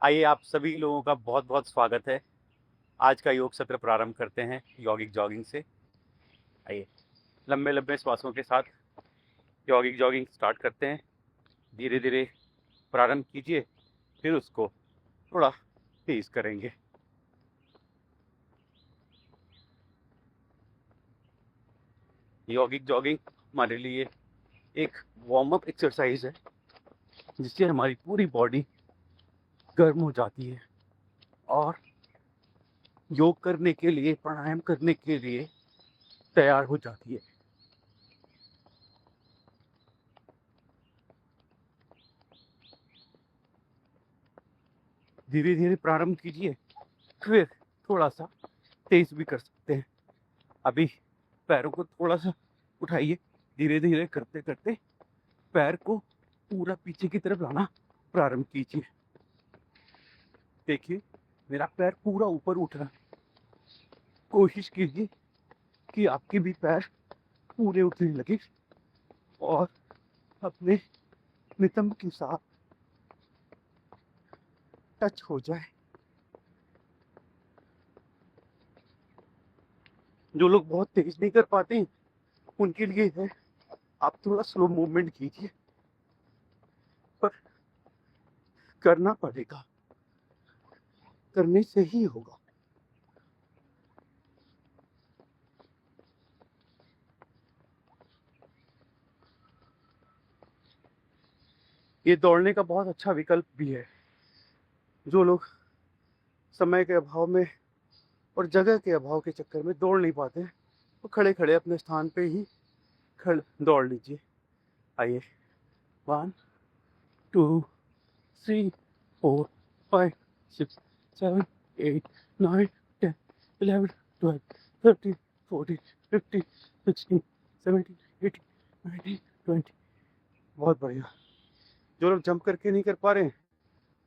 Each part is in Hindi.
आइए, आप सभी लोगों का बहुत बहुत स्वागत है। आज का योग सत्र प्रारंभ करते हैं यौगिक जॉगिंग से। आइए, लंबे लंबे श्वासों के साथ यौगिक जॉगिंग स्टार्ट करते हैं। धीरे धीरे प्रारंभ कीजिए, फिर उसको थोड़ा तेज करेंगे। यौगिक जॉगिंग हमारे लिए एक वार्म अप एक्सरसाइज है, जिससे हमारी पूरी बॉडी गर्म हो जाती है और योग करने के लिए, प्राणायाम करने के लिए तैयार हो जाती है। धीरे धीरे प्रारंभ कीजिए, फिर थोड़ा सा तेज भी कर सकते हैं। अभी पैरों को थोड़ा सा उठाइए। धीरे धीरे करते करते पैर को पूरा पीछे की तरफ लाना प्रारंभ कीजिए। देखिए, मेरा पैर पूरा ऊपर उठ रहा है। कोशिश कीजिए कि आपके भी पैर पूरे उठने लगे और अपने नितंब के साथ टच हो जाए। जो लोग बहुत तेज नहीं कर पाते हैं, उनके लिए है, आप थोड़ा स्लो मूवमेंट कीजिए, पर करना पड़ेगा, करने से ही होगा। ये दौड़ने का बहुत अच्छा विकल्प भी है। जो लोग समय के अभाव में और जगह के अभाव के चक्कर में दौड़ नहीं पाते हैं, वो खड़े खड़े अपने स्थान पे ही दौड़ लीजिए। आइए, 1 2 3 4 5 6 7 8 9 10 11 12 13 14 15 16 17 18 19 20। बहुत बढ़िया। जो लोग जंप करके नहीं कर पा रहे हैं,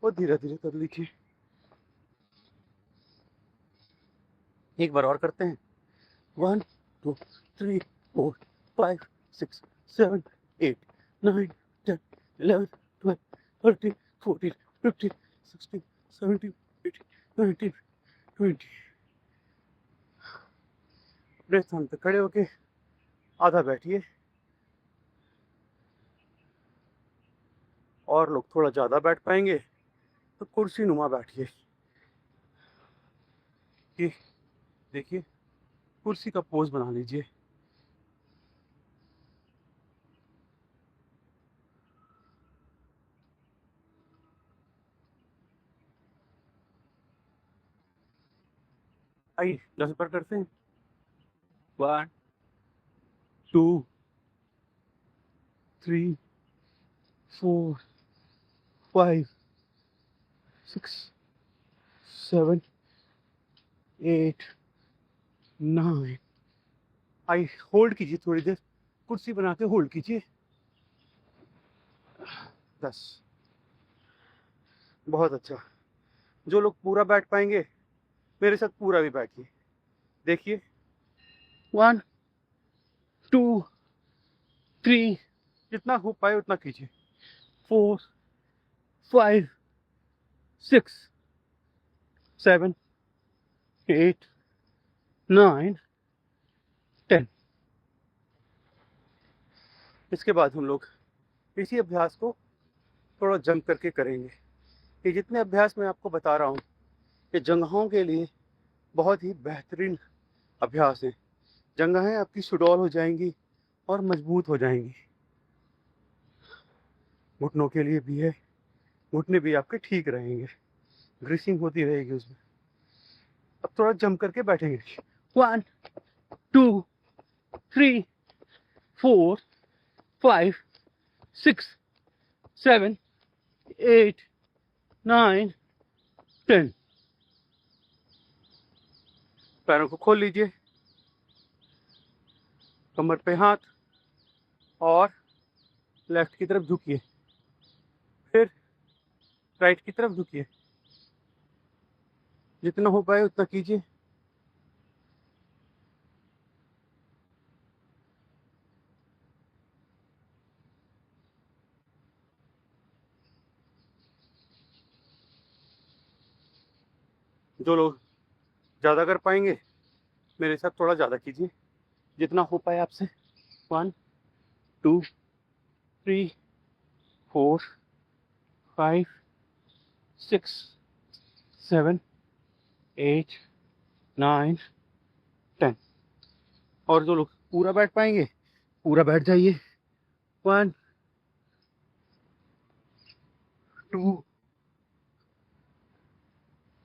वो धीरे धीरे कर लीजिए। एक बार और करते हैं। 1 2 3 4 5 6 7 8 9 10 11 12 13 14 15 16 17 18 19 20। अपने स्थान पर खड़े होके आधा बैठिए, और लोग थोड़ा ज़्यादा बैठ पाएंगे तो कुर्सी नुमा बैठिए। कि देखिए, कुर्सी का पोज बना लीजिए। आइए, 10 बार करते हैं। 1 2 3 4 5 6 7 8 9। आई होल्ड कीजिए थोड़ी देर, कुर्सी बना के होल्ड कीजिए। 10। बहुत अच्छा। जो लोग पूरा बैठ पाएंगे, मेरे साथ पूरा भी बैठिए। देखिए, 1 2 3, जितना हो पाए उतना कीजिए। 4 5 6 7 8 9 10। इसके बाद हम लोग इसी अभ्यास को थोड़ा जंप करके करेंगे। ये जितने अभ्यास मैं आपको बता रहा हूँ, ये जंघों के लिए बहुत ही बेहतरीन अभ्यास है। जंघें आपकी सुडौल हो जाएंगी और मजबूत हो जाएंगी। घुटनों के लिए भी है, घुटने भी आपके ठीक रहेंगे, ग्रीसिंग होती रहेगी उसमें। अब थोड़ा जंप करके बैठेंगे। 1 2 3 4 5 6 7 8 9 10। पैरों को खोल लीजिए, कमर पे हाथ, और लेफ्ट की तरफ झुकिए, फिर राइट की तरफ झुकिए। जितना हो पाए उतना कीजिए। जो लोग ज़्यादा कर पाएंगे मेरे साथ थोड़ा ज़्यादा कीजिए, जितना हो पाए आपसे। 1 2 3 4 5 6 7 8 9 10। और जो लोग पूरा बैठ पाएंगे पूरा बैठ जाइए। 1 2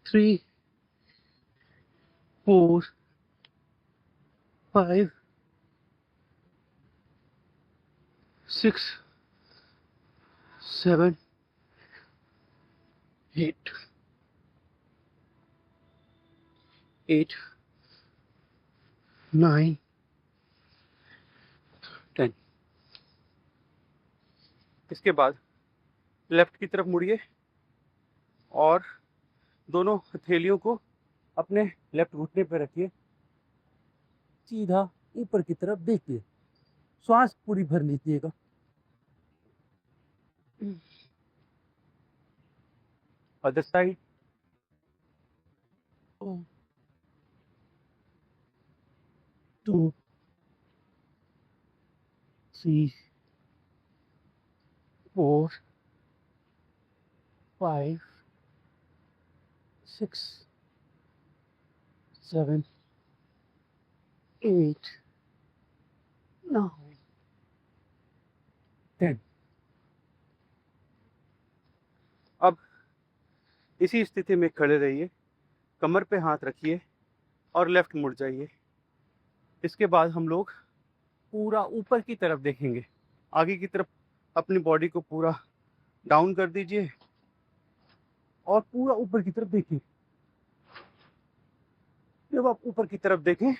3 4 5 6 7 8 8 9 10। इसके बाद लेफ्ट की तरफ मुड़िए और दोनों हथेलियों को अपने लेफ्ट घुटने पर रखिए, सीधा ऊपर की तरफ देखिए, श्वास पूरी भर लीजिएगा। Other side. 2 3 4 5 6 7 8 9 10। अब इसी स्थिति में खड़े रहिए, कमर पे हाथ रखिए और लेफ्ट मुड़ जाइए। इसके बाद हम लोग पूरा ऊपर की तरफ देखेंगे, आगे की तरफ अपनी बॉडी को पूरा डाउन कर दीजिए और पूरा ऊपर की तरफ देखिए। जब आप ऊपर की तरफ देखें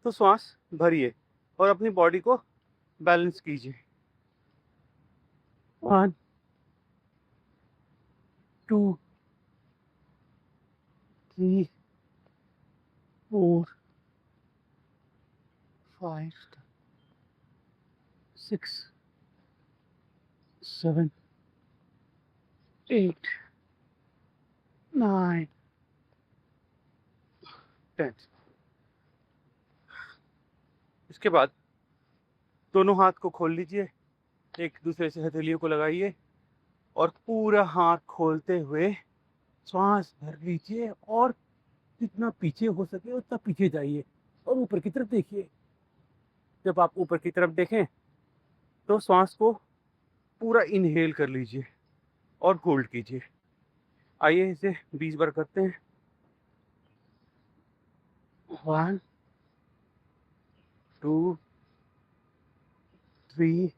तो श्वास भरिए और अपनी बॉडी को बैलेंस कीजिए। 1 2 3 4 5 6 7 8 9 10। इसके बाद दोनों हाथ को खोल लीजिए, एक दूसरे से हथेलियों को लगाइए और पूरा हाथ खोलते हुए श्वास भर लीजिए और जितना पीछे हो सके उतना पीछे जाइए और ऊपर की तरफ देखिए। जब आप ऊपर की तरफ देखें तो श्वास को पूरा इनहेल कर लीजिए और होल्ड कीजिए। आइए इसे 20 बार करते हैं। 1 2 3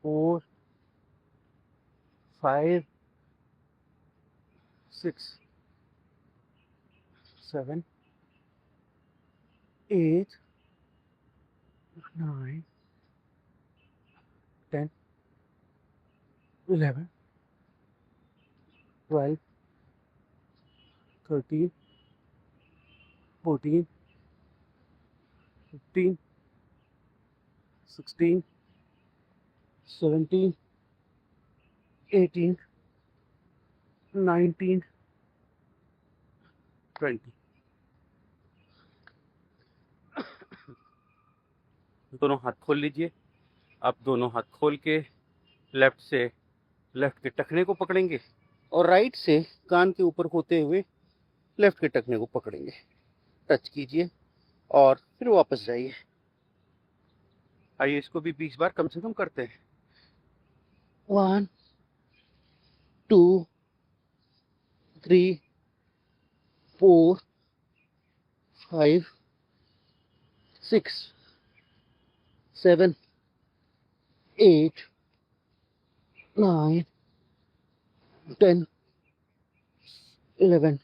4 5 6 7 8 9 10 11 12 13 14 15 16 17 18 19 20। दोनों हाथ खोल लीजिए। आप दोनों हाथ खोल के लेफ्ट से लेफ्ट के टखने को पकड़ेंगे और राइट से कान के ऊपर होते हुए लेफ्ट के टखने को पकड़ेंगे। टच कीजिए और फिर वापस जाइए। आइए इसको भी 20 बार कम से कम करते हैं। 1 2 3 4 5 6 7 8 9 10 11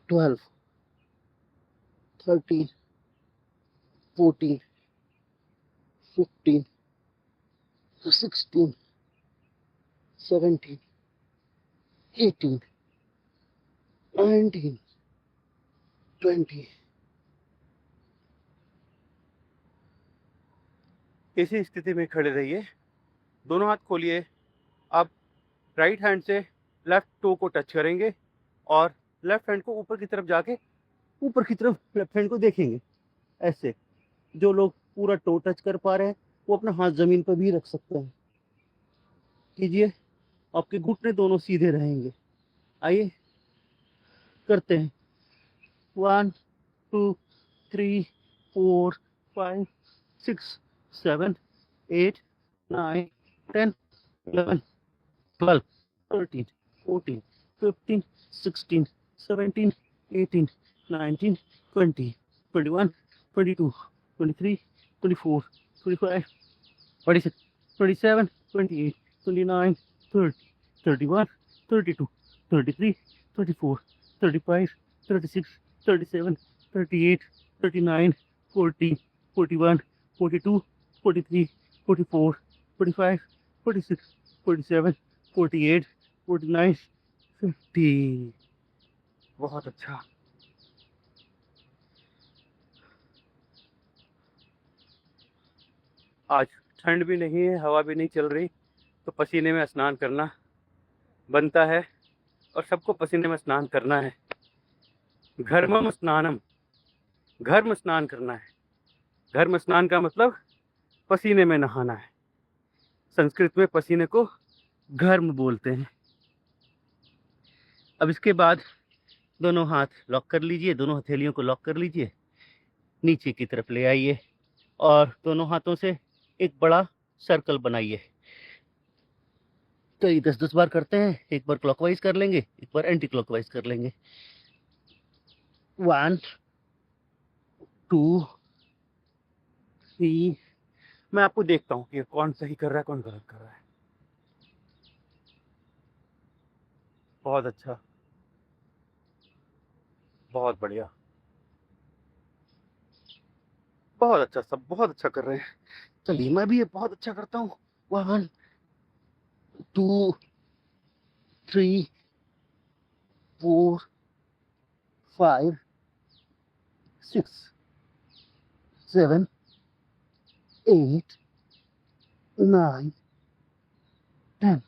12 13 14 15 16 17 18 19 20। इसी स्थिति में खड़े रहिए, दोनों हाथ खोलिए। अब राइट हैंड से लेफ्ट टो को टच करेंगे और लेफ्ट हैंड को ऊपर की तरफ जाके ऊपर की तरफ लेफ्ट हैंड को देखेंगे ऐसे। जो लोग पूरा टो टच कर पा रहे हैं वो अपना हाथ जमीन पर भी रख सकते हैं। कीजिए, आपके घुटने दोनों सीधे रहेंगे। आइए करते हैं। 1 2 3 4 5 6 7 8 9 10 11 12 13 14 15 16 17 18 19 20 21 22 23 24 25 26 27 28 29 30 31 32 33 34 35 36 37 38 39 40 41 42 43 44 45 46 47 48 49 50। बहुत अच्छा। आज ठंड भी नहीं है, हवा भी नहीं चल रही, तो पसीने में स्नान करना बनता है और सबको पसीने में स्नान करना है। घर्मम स्नानम, घर्म स्नान करना है। घर्म स्नान का मतलब पसीने में नहाना है। संस्कृत में पसीने को घर्म बोलते हैं। अब इसके बाद दोनों हाथ लॉक कर लीजिए, दोनों हथेलियों को लॉक कर लीजिए, नीचे की तरफ ले आइए और दोनों हाथों से एक बड़ा सर्कल बनाइए। तो ये 10-10 बार करते हैं। एक बार क्लॉकवाइज कर लेंगे, एक बार एंटी क्लॉकवाइज कर लेंगे। 1 2 3। मैं आपको देखता हूँ कि कौन सही कर रहा है कौन गलत कर रहा है। बहुत अच्छा, बहुत बढ़िया, बहुत अच्छा, सब बहुत अच्छा कर रहे हैं। चलिए मैं भी ये बहुत अच्छा करता हूँ। 1 2 3 4 5 6 7 8 9 10।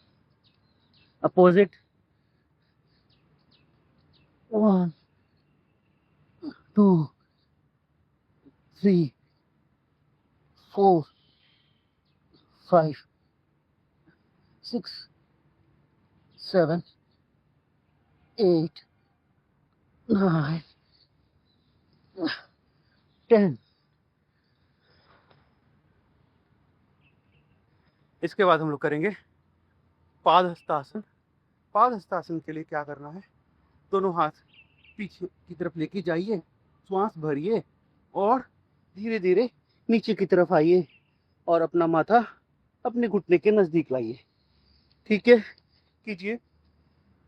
अपोजिट। 1 2 3 4 5 6 7 8 9 10। इसके बाद हम लोग करेंगे पाद हस्तासन। पाद हस्तासन के लिए क्या करना है, दोनों हाथ पीछे की तरफ लेके जाइए, श्वास भरिए और धीरे धीरे नीचे की तरफ आइए और अपना माथा अपने घुटने के नजदीक लाइए। ठीक है, कीजिए।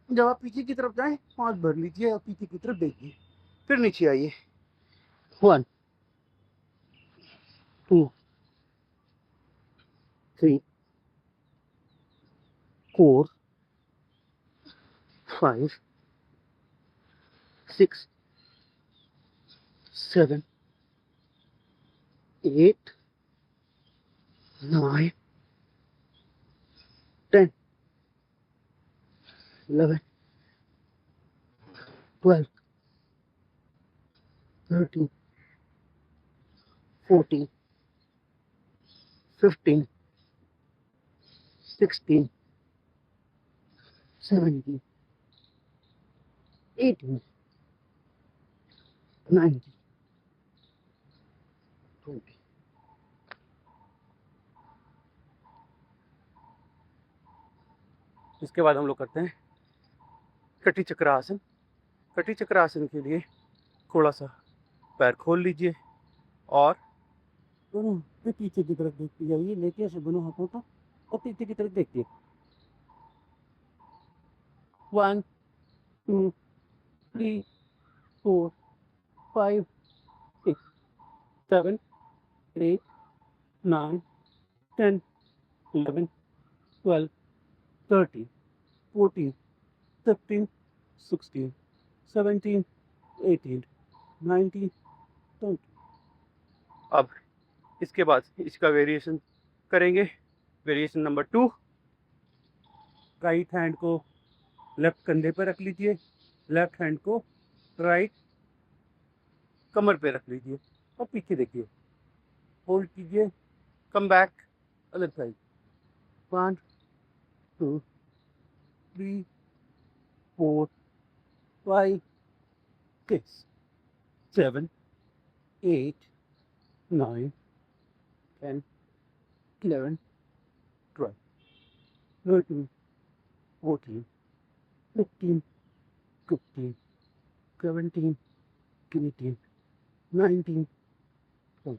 जब आप पीछे की तरफ जाएं, श्वास भर लीजिए और पीछे की तरफ देखिए, फिर नीचे आइए। 1 2 3 4 5 6 7 8 9 10 11 12 13 14 15 16 17 18 19 20। इसके बाद हम लोग करते हैं कटी चक्र आसन। कटी चक्र आसन के लिए थोड़ा सा पैर खोल लीजिए और दोनों पे पीछे की तरफ देखते जाइए, लेके ऐसे दोनों हाथों को और पीछे की तरफ देखिए। 1 2 3 4 5 6 7 8 9 10 11 12 13 14 15 16 17 18 19 20। अब इसके बाद इसका वेरिएशन करेंगे। वेरिएशन नंबर 2, राइट हैंड को लेफ्ट कंधे पर रख लीजिए, लेफ्ट हैंड को राइट कमर पे रख लीजिए और पीछे देखिए, होल्ड कीजिए, कम बैक, अदर साइड, 1 2 3 4 5 6 7 8 9 10 11 12 13 14 15 16 17 18 19 20।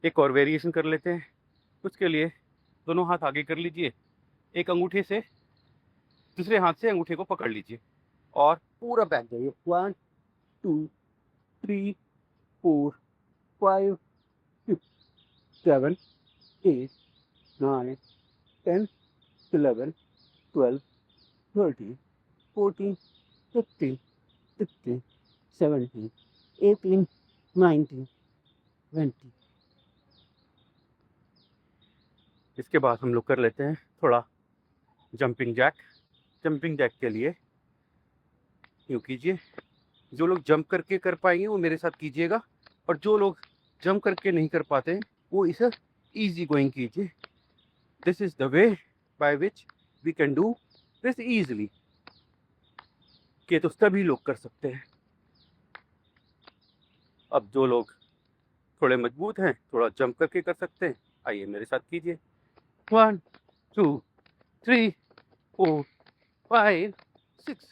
एक और वेरिएशन कर लेते हैं। उसके लिए दोनों हाथ आगे कर लीजिए, एक अंगूठे से दूसरे हाथ से अंगूठे को पकड़ लीजिए और पूरा बैक जाइए। 1 2 3 4 5 6 7 8 9 10 11 12 13 14 15 16 17 18 19 20। इसके बाद हम लोग कर लेते हैं थोड़ा जंपिंग जैक। जंपिंग जैक के लिए यूँ कीजिए, जो लोग जंप करके कर पाएंगे वो मेरे साथ कीजिएगा, और जो लोग जंप करके नहीं कर पाते वो इसे ईजी गोइंग कीजिए। This is the way by which we can do this easily, कि तो सभी लोग कर सकते हैं। अब जो लोग थोड़े मजबूत हैं, थोड़ा जंप करके कर सकते हैं, आइए मेरे साथ कीजिए। 1 2 3 4 5 6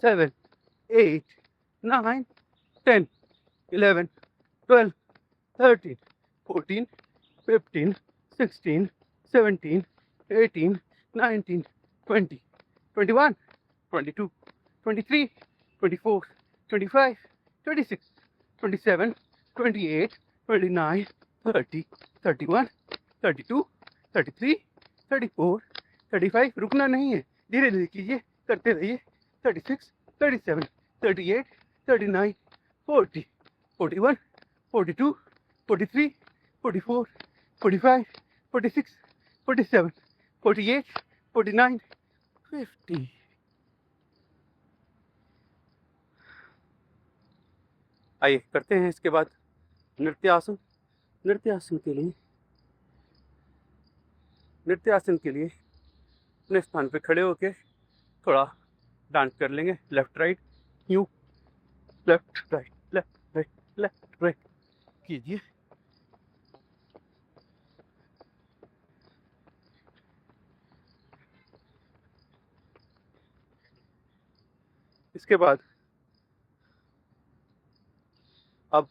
7 8 9 10 11 12 13 14 15 16 17 18 19 20 21 22 23 24 25 26 27 28 29 30 31 32 33 34 35, रुकना नहीं है, धीरे धीरे कीजिए, करते रहिए। 36 37 38 39 40 41 42 43 44 45 46 47 48 49 50। आइए करते हैं इसके बाद नृत्यासन। नृत्यासन के लिए अपने स्थान पे खड़े होके थोड़ा डांस कर लेंगे, लेफ्ट राइट यूं, left right left right left right कीजिए। इसके बाद अब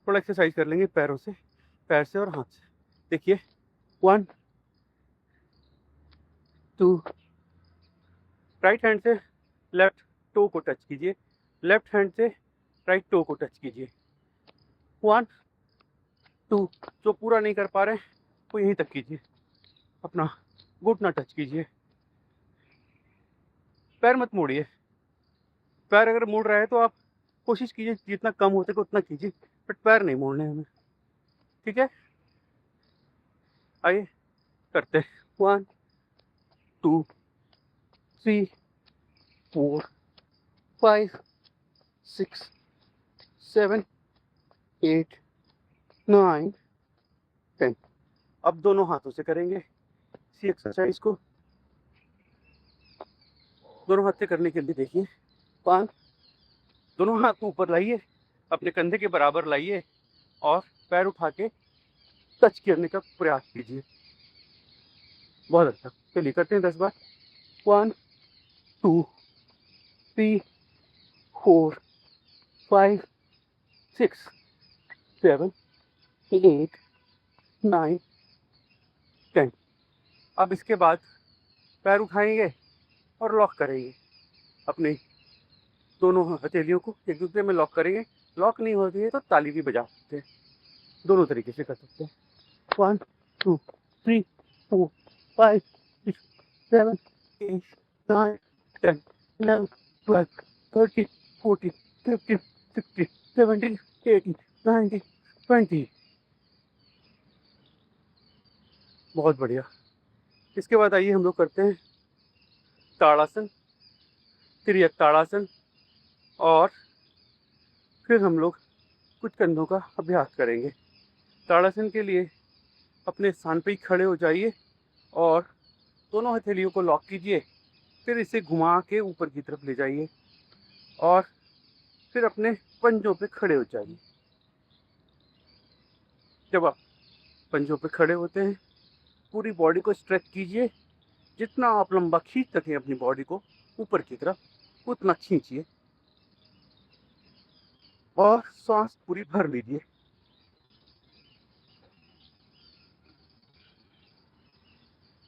थोड़ा एक्सरसाइज कर लेंगे पैरों से, पैर से और हाथ से। देखिए 1 2, राइट हैंड से लेफ्ट टो को टच कीजिए, लेफ्ट हैंड से राइट टो को टच कीजिए। 1 2, जो पूरा नहीं कर पा रहे वो यहीं तक कीजिए, अपना घुटना टच कीजिए, पैर मत मोड़िए। पैर अगर मुड़ रहा है तो आप कोशिश कीजिए जितना कम हो सके उतना कीजिए, बट पैर नहीं मोड़ने हमें, ठीक है। आइए करते हैं। 1 2 3 4 5 6 7 8 9 10। अब दोनों हाथों से करेंगे इसी एक्सरसाइज को। दोनों हाथ से करने के लिए देखिए 5, दोनों हाथ को ऊपर लाइए, अपने कंधे के बराबर लाइए और पैर उठा के टच करने का प्रयास कीजिए। बहुत अच्छा, चलिए करते हैं 10 बार। 1 2 3 4 5 6 7 8 9 10। अब इसके बाद पैर उठाएंगे और लॉक करेंगे, अपने दोनों हथेलियों को एक दूसरे में लॉक करेंगे। लॉक नहीं होती है तो ताली भी बजा सकते हैं, दोनों तरीके से कर सकते हैं। 1 2 3 4 5 6 7 8 9 10 11 12 13 14 15 16 17 18 19 20। बहुत बढ़िया। इसके बाद आइए हम लोग करते हैं ताड़ासन, फिर एक ताड़ासन, और फिर हम लोग कुछ कंधों का अभ्यास करेंगे। ताड़ासन के लिए अपने स्थान पे ही खड़े हो जाइए और दोनों हथेलियों को लॉक कीजिए, फिर इसे घुमा के ऊपर की तरफ ले जाइए और फिर अपने पंजों पे खड़े हो जाइए। जब आप पंजों पे खड़े होते हैं, पूरी बॉडी को स्ट्रेच कीजिए, जितना आप लंबा खींच सकें अपनी बॉडी को ऊपर की तरफ उतना खींचिए और सांस पूरी भर लीजिए।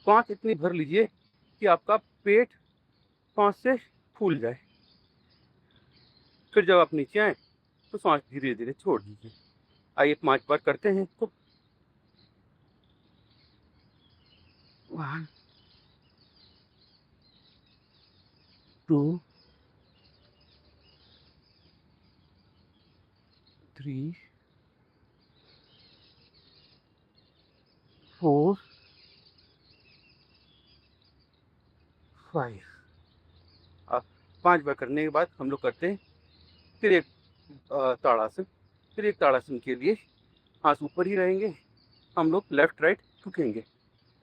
सांस इतनी भर लीजिए कि आपका पेट सांस से फूल जाए। फिर जब आप नीचे आए तो सांस धीरे धीरे छोड़ दीजिए। आइए 5 बार करते हैं इसको। 1 2 3 4 5। अब 5 बार करने के बाद हम लोग करते हैं फिर एक ताड़ासन। फिर एक ताड़ासन के लिए हाथ ऊपर ही रहेंगे, हम लोग लेफ्ट राइट झुकेंगे।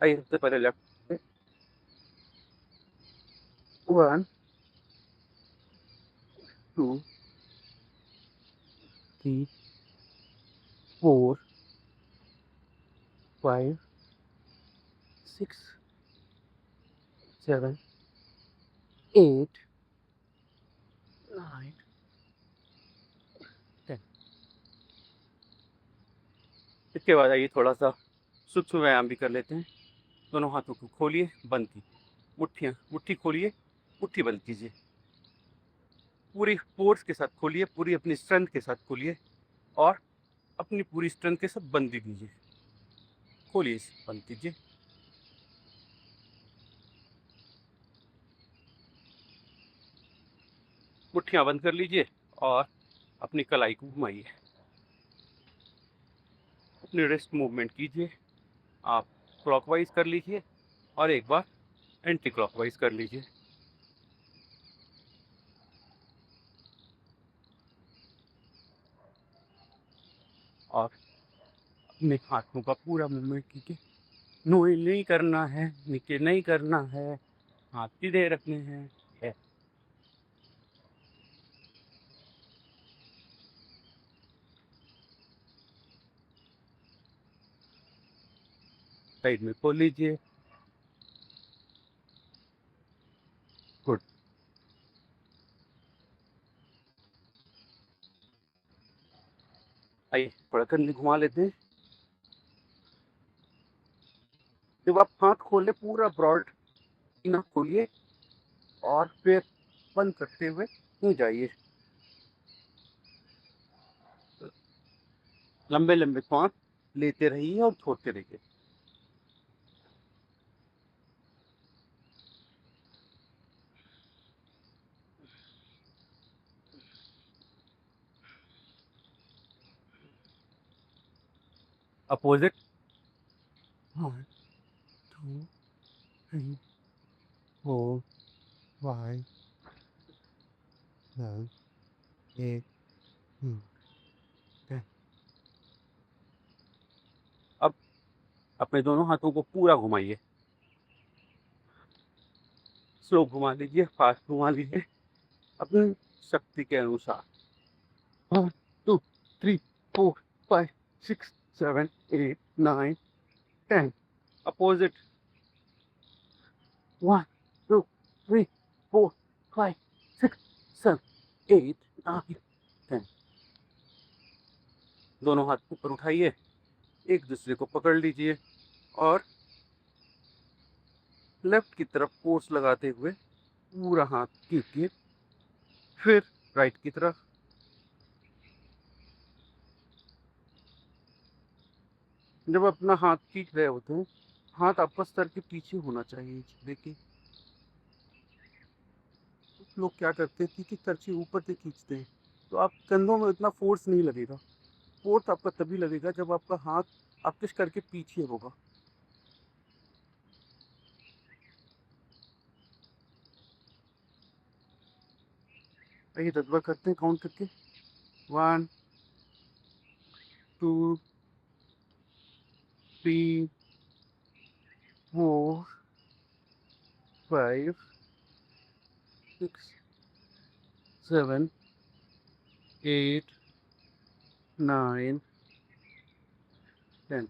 आइए सबसे पहले लेफ्ट पे। 1 2 3 4 5 6 7 8 9 10। इसके बाद आइए थोड़ा सा सूक्ष्म व्यायाम भी कर लेते हैं। दोनों हाथों को खोलिए, बंद कीजिए, मुट्ठी खोलिए, मुट्ठी बंद कीजिए। पूरी फोर्स के साथ खोलिए, पूरी अपनी स्ट्रेंथ के साथ खोलिए और अपनी पूरी स्ट्रेंथ के साथ बंद कीजिए। खोलिए, बंद कीजिए। मुट्ठियां बंद कर लीजिए और अपनी कलाई को घुमाइए। अपनी रिस्ट मूवमेंट कीजिए। आप क्लॉकवाइज कर लीजिए और एक बार एंटी क्लॉकवाइज कर लीजिए। और अपने हाथों का पूरा मूवमेंट कीजिए। नोई नहीं करना है, नीचे नहीं करना है, हाथ सीधे रखने हैं। साइड में खोल लीजिए। गुड। आइए थोड़ा कंधे घुमा लेते हैं। जब आप हाथ खोले पूरा ब्रॉड इनफ खोलिए और फिर बंद करते हुए हो जाइए। लंबे लंबे सांस लेते रहिए और छोड़ते रहिए। अपोजिट। 1 2 3 4 5 7 8 9 10। अब अपने दोनों हाथों को पूरा घुमाइए। स्लो घुमा लीजिए, फास्ट घुमा लीजिए, अपनी शक्ति के अनुसार। 1 2 3 4 5 6 7 8 9 10। अपोजिट। 1 2 3 4 5 6 7 8 9 10। दोनों हाथ ऊपर उठाइए, एक दूसरे को पकड़ लीजिए और लेफ्ट की तरफ फोर्स लगाते हुए पूरा हाथ खींचिए। फिर राइट की तरफ। जब अपना हाथ खींच रहे होते हैं, हाथ आपका सर के पीछे होना चाहिए। देखिए लोग क्या करते हैं कि करछी ऊपर से खींचते हैं, तो आप कंधों में इतना फोर्स नहीं लगेगा। फोर्स आपका तभी लगेगा जब आपका हाथ आपके सर के पीछे होगा। आइए 10 बार करते हैं काउंट करके। 1 2 3 4 5 6 7 8 9 10।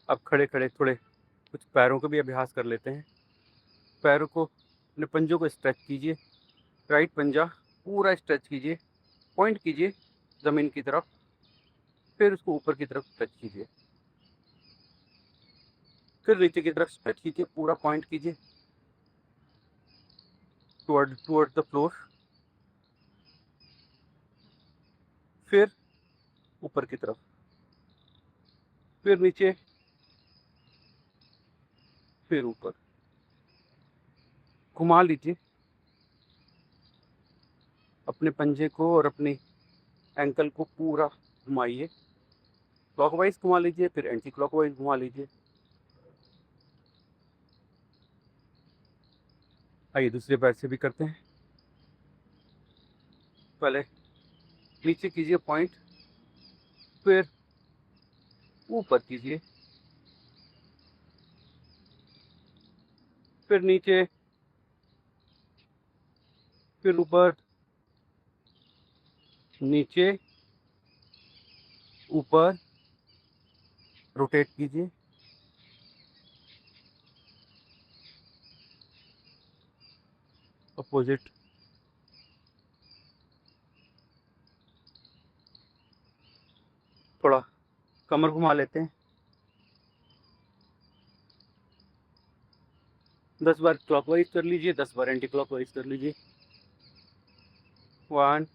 अब खड़े खड़े थोड़े कुछ पैरों का भी अभ्यास कर लेते हैं। पैरों को, अपने पंजों को स्ट्रेच कीजिए। राइट पंजा पूरा स्ट्रेच कीजिए, पॉइंट कीजिए ज़मीन की तरफ, फिर उसको ऊपर की तरफ स्ट्रेच कीजिए, फिर नीचे की तरफ स्ट्रेच कीजिए, पूरा पॉइंट कीजिए टुवर्ड द फ्लोर, फिर ऊपर की तरफ, फिर नीचे, फिर ऊपर। घुमा लीजिए अपने पंजे को और अपनी एंकल को पूरा घुमाइए। क्लॉकवाइज घुमा लीजिए, फिर एंटी क्लॉकवाइज घुमा लीजिए। आइए दूसरे पैर से भी करते हैं। पहले नीचे कीजिए पॉइंट, फिर ऊपर कीजिए, फिर नीचे, फिर ऊपर, नीचे, ऊपर। रोटेट कीजिए। अपोजिट। थोड़ा कमर घुमा लेते हैं। 10 बार क्लॉकवाइज कर लीजिए, 10 बार एंटी क्लॉकवाइज कर लीजिए। 1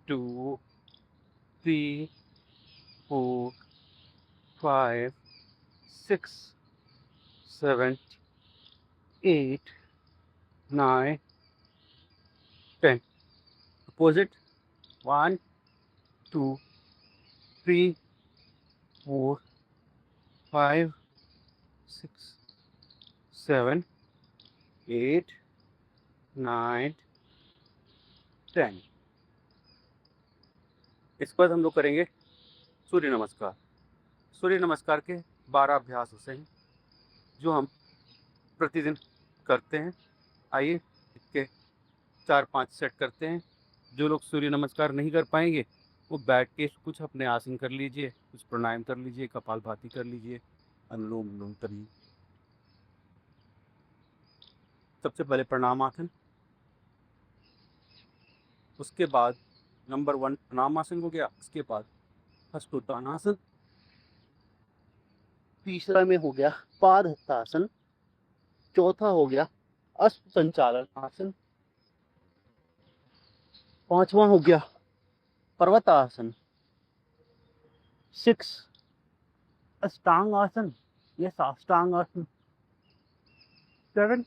2 3 4 5 6 7 8 9 10। अपोजिट। 1 2 3 4 5 6 7 8 9 10। इसके बाद हम लोग करेंगे सूर्य नमस्कार। सूर्य नमस्कार के 12 अभ्यास होते हैं जो हम प्रतिदिन करते हैं। आइए इसके 4-5 सेट करते हैं। जो लोग सूर्य नमस्कार नहीं कर पाएंगे वो बैठ के कुछ अपने आसन कर लीजिए, कुछ प्राणायाम कर लीजिए, कपालभाति कर लीजिए, अनुलोम विलोम करिए। सबसे पहले प्रणाम आसन, उसके बाद नंबर 1 प्रणाम आसन हो गया। उसके बाद हस्तोत्तानासन, तीसरा में हो गया पाद हस्तासन, चौथा हो गया अश्व संचालन आसन, पांचवा हो गया पर्वतासन, 6 अष्टांग आसन या साष्टांग आसन, 7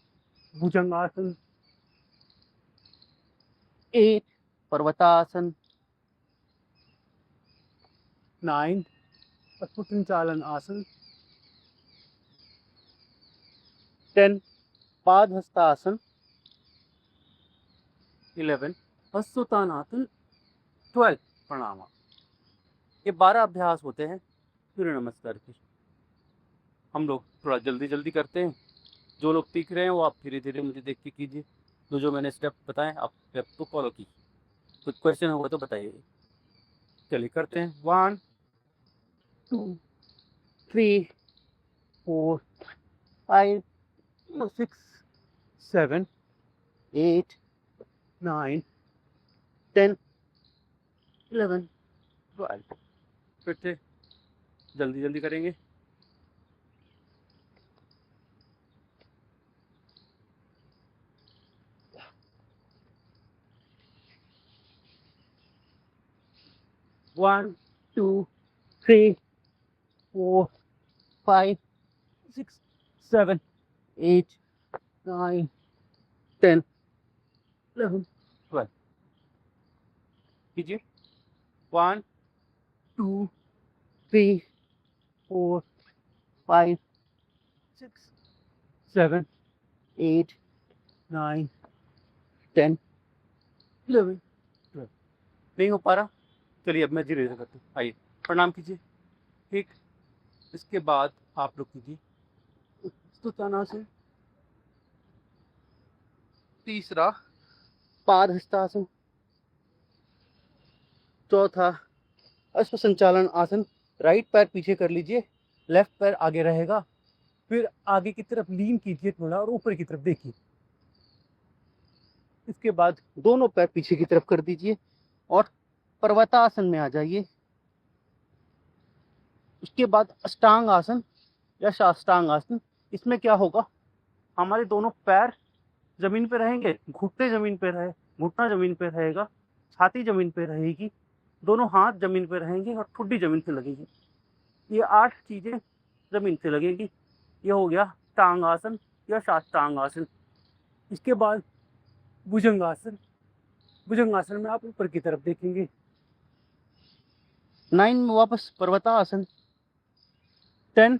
भुजंगासन, 8 पर्वतासन, 9 अश्व संचालन आसन, 10 पाद हस्तासन, 11 हस्तोत्तानासन, 12 प्रणाम। ये 12 अभ्यास होते हैं सूर्य नमस्कार के। हम लोग थोड़ा जल्दी जल्दी करते हैं। जो लोग सीख रहे हैं वो आप धीरे धीरे मुझे देख के कीजिए। जो मैंने स्टेप बताए आप स्टेप को फॉलो कीजिए। कुछ क्वेश्चन होगा तो बताइए। चलिए करते हैं। 1 2 3 4 5 6 7 8 9 10 11 12। फिर से जल्दी जल्दी करेंगे। One, 2, 3, 4, 5, 6, 7, 8, 9, 10, 11, 12। कीजिए। 1 2 3 4 5 6 7 8 9, 10, 11, 12। नहीं हो पा रहा, चलिए अब मैं धीरे धीरे करता हूँ। आइए, प्रणाम कीजिए। ठीक, इसके बाद आप लोग कीजिए स्तुतानासन। तीसरा पादहस्तासन। चौथा अश्व संचालन आसन। राइट पैर पीछे कर लीजिए, लेफ्ट पैर आगे रहेगा, फिर आगे की तरफ लीन कीजिए थोड़ा और ऊपर की तरफ देखिए। इसके बाद दोनों पैर पीछे की तरफ कर दीजिए और पर्वतासन में आ जाइए। उसके बाद अष्टांग आसन या साष्टांग आसन। इसमें क्या होगा, हमारे दोनों पैर जमीन पे रहेंगे, घुटने जमीन पे रहे, घुटना जमीन पे रहेगा, छाती जमीन पे रहेगी, दोनों हाथ जमीन पे रहेंगे और ठुड्डी जमीन पे लगेगी। ये 8 चीजें जमीन से लगेगी। ये हो गया टांग आसन या साष्टांग आसन। इसके बाद भुजंगासन। भुजंगासन में आप ऊपर की तरफ देखेंगे। 9 में वापस पर्वतासन। 10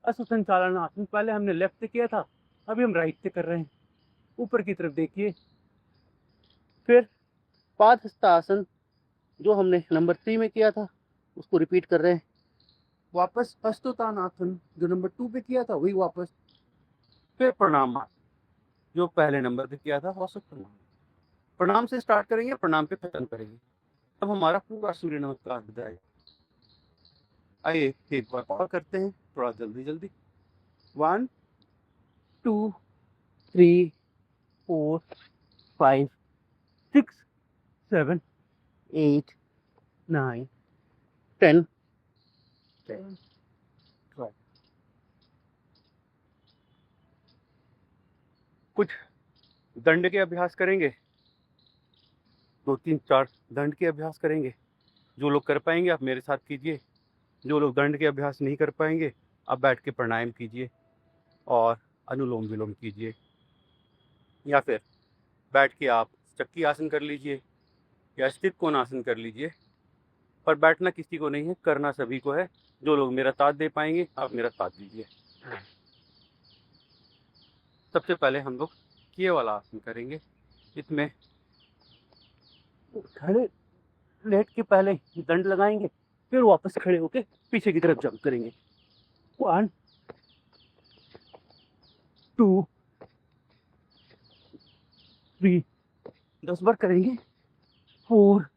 अश्व संचालन आसन। पहले हमने लेफ्ट से किया था, अभी हम राइट से कर रहे हैं। ऊपर की तरफ देखिए। फिर पादहस्तासन, जो हमने नंबर 3 में किया था उसको रिपीट कर रहे हैं। वापस अस्तुतानासन, जो नंबर 2 पे किया था वही वापस। फिर प्रणाम, जो पहले नंबर पे किया था औसत प्रणाम। प्रणाम से स्टार्ट करेंगे, प्रणाम पे खत्म करेंगे। अब हमारा पूरा सूर्य नमस्कार हो जाएगा। आइए एक बार और करते हैं, थोड़ा जल्दी जल्दी। 1, 2, 3, 4, 5, 6, 7, 8, 9, 10, 12। कुछ दंड के अभ्यास करेंगे, 2, 3, 4 दंड के अभ्यास करेंगे। जो लोग कर पाएंगे आप मेरे साथ कीजिए, जो लोग दंड के अभ्यास नहीं कर पाएंगे आप बैठ के प्राणायाम कीजिए और अनुलोम विलोम कीजिए, या फिर बैठ के आप चक्की आसन कर लीजिए या स्थित कोण आसन कर लीजिए। पर बैठना किसी को नहीं है, करना सभी को है। जो लोग मेरा साथ दे पाएंगे आप मेरा साथ दीजिए। सबसे पहले हम लोग किए वाला आसन करेंगे। इसमें खड़े लेट के पहले दंड लगाएंगे, फिर वापस खड़े होके पीछे की तरफ जंप करेंगे। 1, 2, 3, 10 बार करेंगे। 4,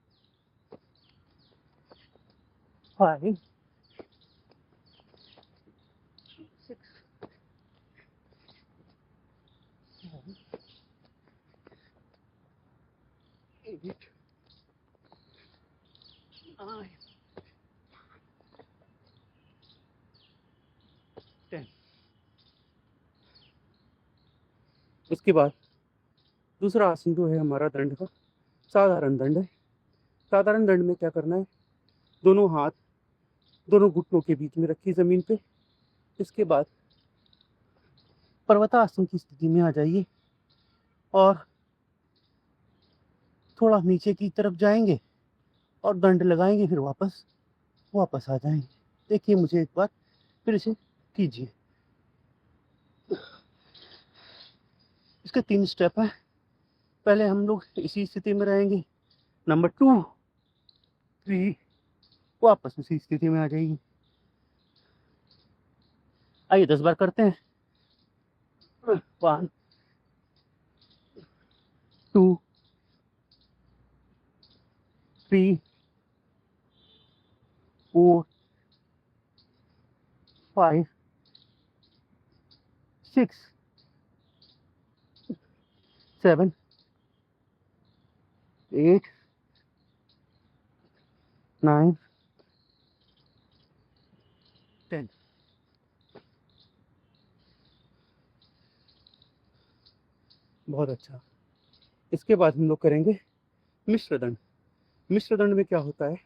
5, 6, 7, 8, 9, 10। उसके बाद दूसरा आसन जो है हमारा दंड का साधारण दंड है। साधारण दंड में क्या करना है, दोनों हाथ दोनों घुटनों के बीच में रखिए जमीन पे। इसके बाद पर्वतासन की स्थिति में आ जाइए और थोड़ा नीचे की तरफ जाएंगे और दंड लगाएंगे, फिर वापस वापस आ जाएंगे। देखिए मुझे एक बार फिर इसे कीजिए। इसके 3 स्टेप है। पहले हम लोग इसी स्थिति में रहेंगे, नंबर 2, 3 वापस उसी स्थिति में आ जाएगी। आइए 10 बार करते हैं। 1, 2, 3, 4, 5, 6, 7, 8, 9, 10। बहुत अच्छा। इसके बाद हम लोग करेंगे मिश्र दंड। मिश्र दंड में क्या होता है,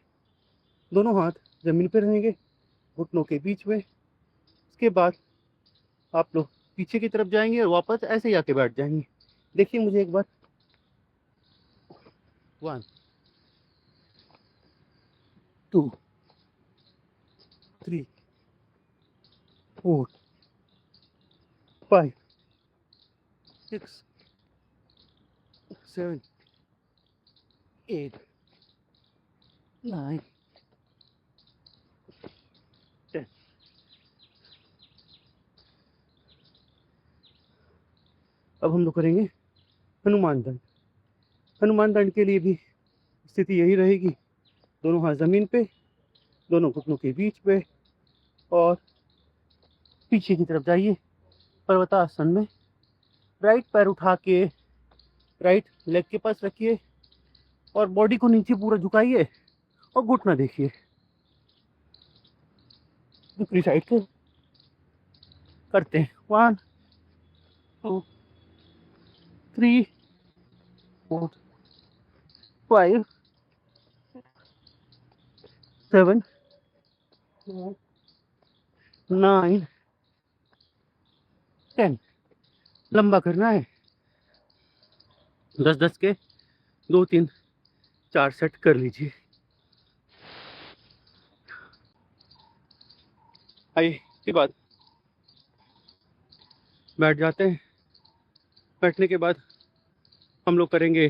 दोनों हाथ जमीन पे रहेंगे घुटनों के बीच में। इसके बाद आप लोग पीछे की तरफ जाएंगे और वापस ऐसे ही आके बैठ जाएंगे। देखिए मुझे एक बार। 1, 2, 3, 4, 5, 6, 7, 8, 9, 10। अब हम लोग करेंगे हनुमान दंड। हनुमान दंड के लिए भी स्थिति यही रहेगी, दोनों हाथ जमीन पे, दोनों घुटनों के बीच पे, और पीछे की तरफ जाइए पर्वतासन में। राइट पैर उठा के राइट लेग के पास रखिए और बॉडी को नीचे पूरा झुकाइए और घुटना देखिए। दूसरी साइड से करते हैं। 1, 2, 3, 4, 5, 7, 9, 10। लंबा करना है। 10-10 के 2, 3, 4 सेट कर लीजिए। आइए के बाद बैठ जाते हैं। बैठने के बाद हम लोग करेंगे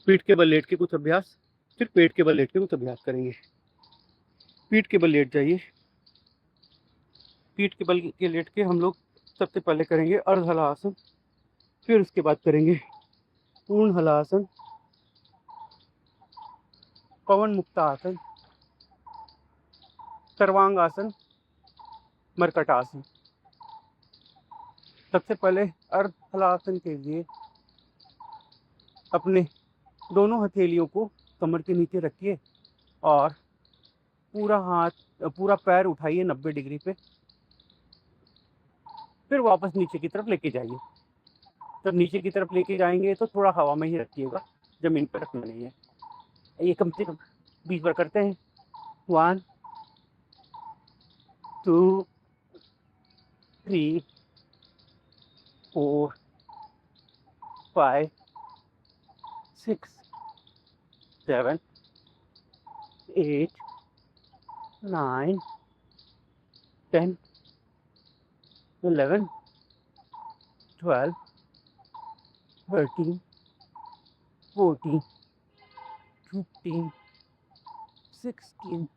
पीठ के बल लेट के कुछ अभ्यास, फिर पेट के बल लेट के कुछ अभ्यास करेंगे। पीठ के बल लेट जाइए। पीठ के बल के लेट के हम लोग सबसे पहले करेंगे अर्ध हलासन, फिर उसके बाद करेंगे पूर्ण हलासन, पवन मुक्तासन, सर्वांगासन, मरकटासन। सबसे पहले अर्ध हलासन के लिए अपने दोनों हथेलियों को कमर के नीचे रखिए और पूरा पैर उठाइए 90 डिग्री पे, फिर वापस नीचे की तरफ लेके जाइए। जब नीचे की तरफ लेके जाएंगे तो थोड़ा हवा में ही रखिएगा, जमीन पर रखना नहीं है। ये कम से कम 20 बार करते हैं। 1, 2, 3, 4, 5, 6, 7, 8, 9, 10, 11, 12, 13, 14, 15, 16,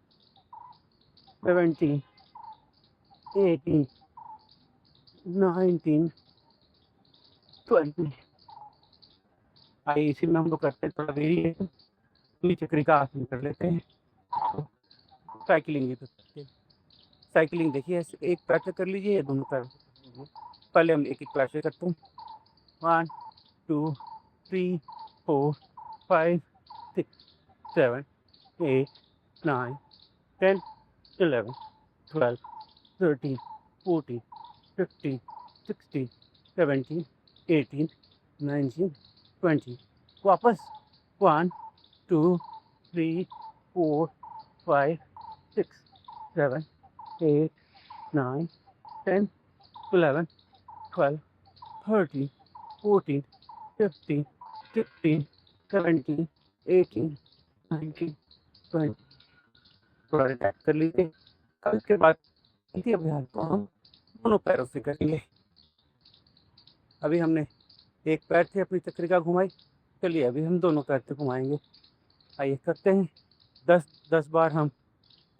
17, 18, 19, 20। आइए इसी में हम लोग करते हैं, थोड़ा देरी है तो चक्री का आसन कर लेते हैं। साइकिलिंग तो करते हैं। साइकिलिंग देखिए, एक पैर से कर लीजिए या दोनों पैर। पहले हम एक पैर से करते हैं। 1, 2, 3, 4, 5, 6, 7, 8, 9, 10, 11, 12, 13, 14, 15, 16, 17, 18, 19, 20। वापस 1, 2, 3, 4, 5, 6, 7, 8, 9, 10, 11, 12, 13, 14, 15, 16, 17, 18, 19, 20। थोड़ा रिलैक्स कर लीजिए। कल के बाद इसी अभ्यास को हम दोनों पैरों से करेंगे। अभी हमने एक पैर से अपनी चक्रिका घुमाई, चलिए अभी हम दोनों पैर से घुमाएंगे। आइए करते हैं। 10 बार हम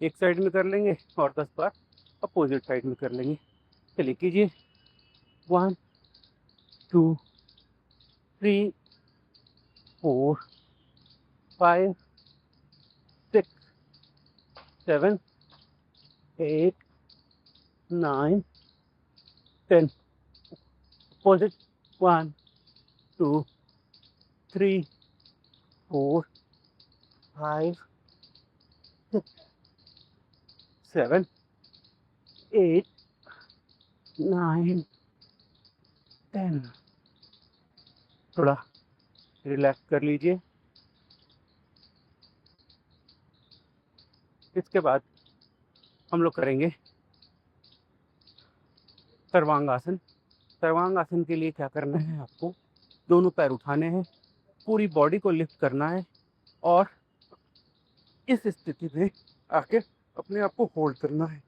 एक साइड में कर लेंगे और 10 बार अपोजिट साइड में कर लेंगे। चलिए कीजिए। 1, 2, 3, 4, 5, 6, 7, 8, 9, 10। Opposite. 1, 2, 3, 4, 5, 6, 7, 8, 9, 10। थोड़ा रिलैक्स कर लीजिए। इसके बाद हम लोग करेंगे सर्वांगासन। सर्वांगासन के लिए क्या करना है, आपको दोनों पैर उठाने हैं, पूरी बॉडी को लिफ्ट करना है और इस स्थिति में आके अपने आप को होल्ड करना है।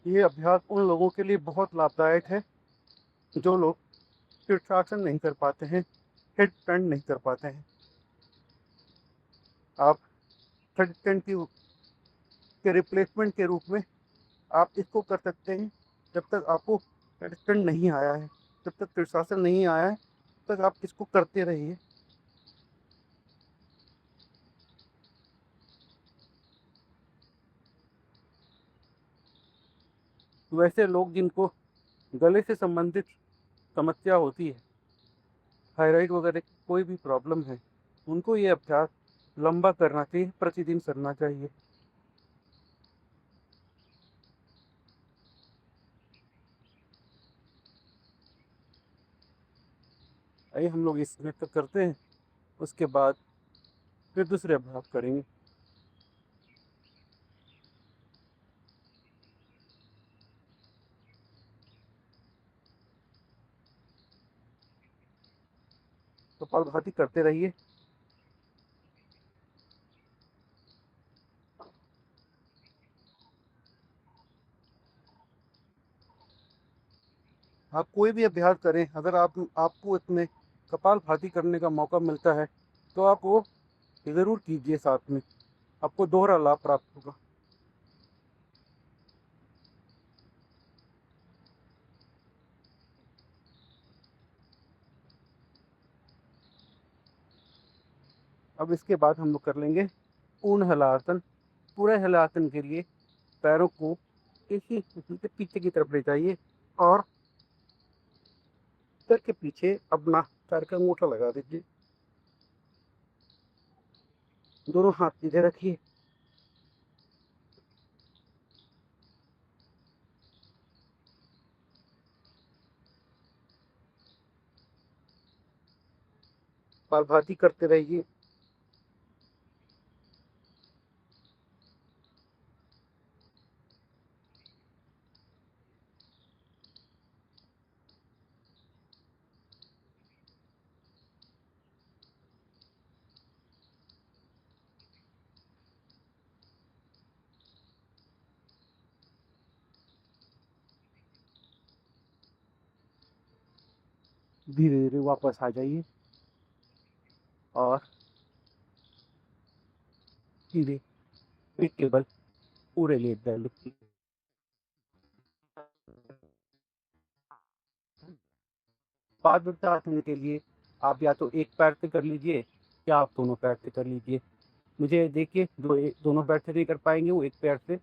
ये अभ्यास उन लोगों के लिए बहुत लाभदायक है जो लोग शीर्षासन नहीं कर पाते हैं, हेड स्टैंड नहीं कर पाते हैं। आप हेड स्टैंड के रिप्लेसमेंट के रूप में आप इसको कर सकते हैं। जब तक आपको हेड स्टैंड नहीं आया है, जब तक शीर्षासन नहीं आया है, तब तक आप इसको करते रहिए। वैसे लोग जिनको गले से संबंधित समस्या होती है, थायराइड वगैरह की कोई भी प्रॉब्लम है, उनको ये अभ्यास लंबा करना चाहिए, प्रतिदिन करना चाहिए। आइए हम लोग इसमें तक करते हैं, उसके बाद फिर दूसरे अभ्यास करेंगे। कपालभाति करते रहिए। आप कोई भी अभ्यास करें, अगर आपको इसमें कपालभाति करने का मौका मिलता है तो आप वो ज़रूर कीजिए, साथ में आपको दोहरा लाभ प्राप्त होगा। अब इसके बाद हम लोग कर लेंगे पूर्ण हलासन। पूरे हलासन के लिए पैरों को एक ही स्थिति से पीछे की तरफ ले जाइए और सर के पीछे अपना पैर का अंगूठा लगा दीजिए। दोनों हाथ सीधे रखिए। कपालभाति करते रहिए। धीरे धीरे वापस आ जाइए और सीधे पीठ के बल पूरे लेट जाइए। पादवृत्तासन के लिए आप या तो एक पैर से कर लीजिए या आप दोनों पैर से कर लीजिए। मुझे देखिए, दोनों पैर से नहीं कर पाएंगे वो एक पैर से,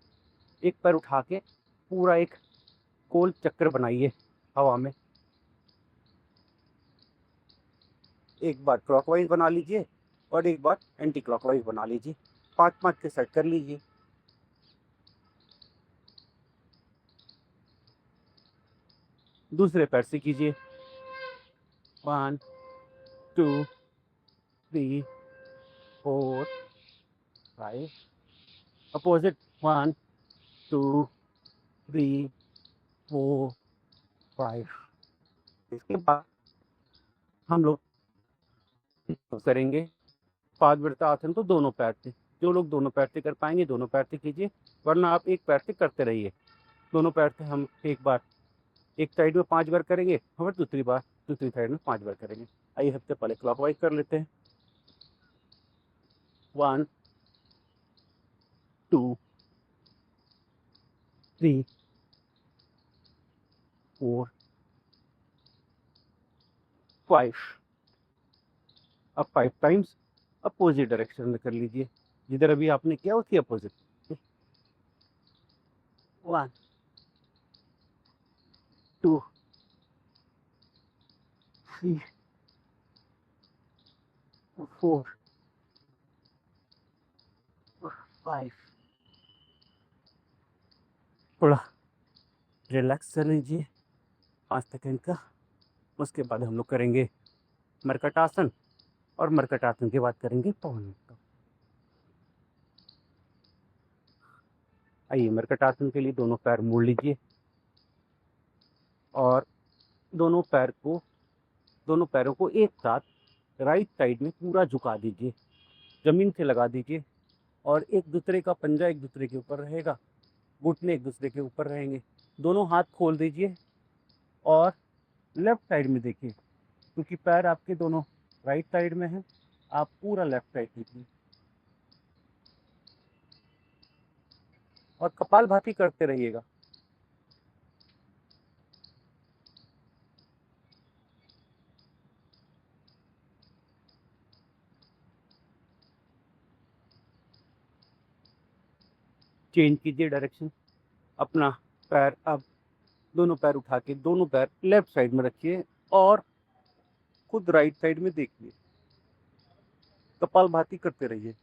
एक पैर उठा के पूरा एक गोल चक्कर बनाइए हवा में। एक बार क्लॉकवाइज बना लीजिए और एक बार एंटी क्लॉकवाइज बना लीजिए। 5-5 के सेट कर लीजिए। दूसरे पैर से कीजिए। 1 2 3 4 5। अपोजिट 1 2 3 4 5। इसके बाद हम लोग करेंगे पादवृत्तासन तो दोनों पैर से। जो लोग दोनों पैर से कर पाएंगे दोनों पैर से कीजिए, वरना आप एक पैर से करते रहिए। दोनों पैर से हम एक बार एक साइड में 5 बार करेंगे और दूसरी बार दूसरी साइड में 5 बार करेंगे। आइए सबसे पहले क्लॉकवाइज कर लेते हैं। 1 2 3 4 5। अब 5 टाइम्स अपोजिट डायरेक्शन में कर लीजिए, जिधर अभी आपने किया उसकी अपोजिट। 1 2 3 4 5। थोड़ा रिलैक्स कर लीजिए 5 सेकेंड का। उसके बाद हम लोग करेंगे मरकटासन और मरकटासन के बाद करेंगे पवन मुक्ता। आइए मरकटासन के लिए दोनों पैर मोड़ लीजिए और दोनों पैरों को एक साथ राइट साइड में पूरा झुका दीजिए, जमीन से लगा दीजिए और एक दूसरे का पंजा एक दूसरे के ऊपर रहेगा। घुटने एक दूसरे के ऊपर रहेंगे। दोनों हाथ खोल दीजिए और लेफ्ट साइड में देखिए, क्योंकि पैर आपके दोनों राइट साइड में हैं, आप पूरा लेफ्ट साइड देखिए और कपालभाति करते रहिएगा। चेंज कीजिए डायरेक्शन। अपना पैर अब दोनों पैर उठा के दोनों पैर लेफ्ट साइड में रखिए और खुद राइट साइड में देखिए, कपालभाति करते रहिए।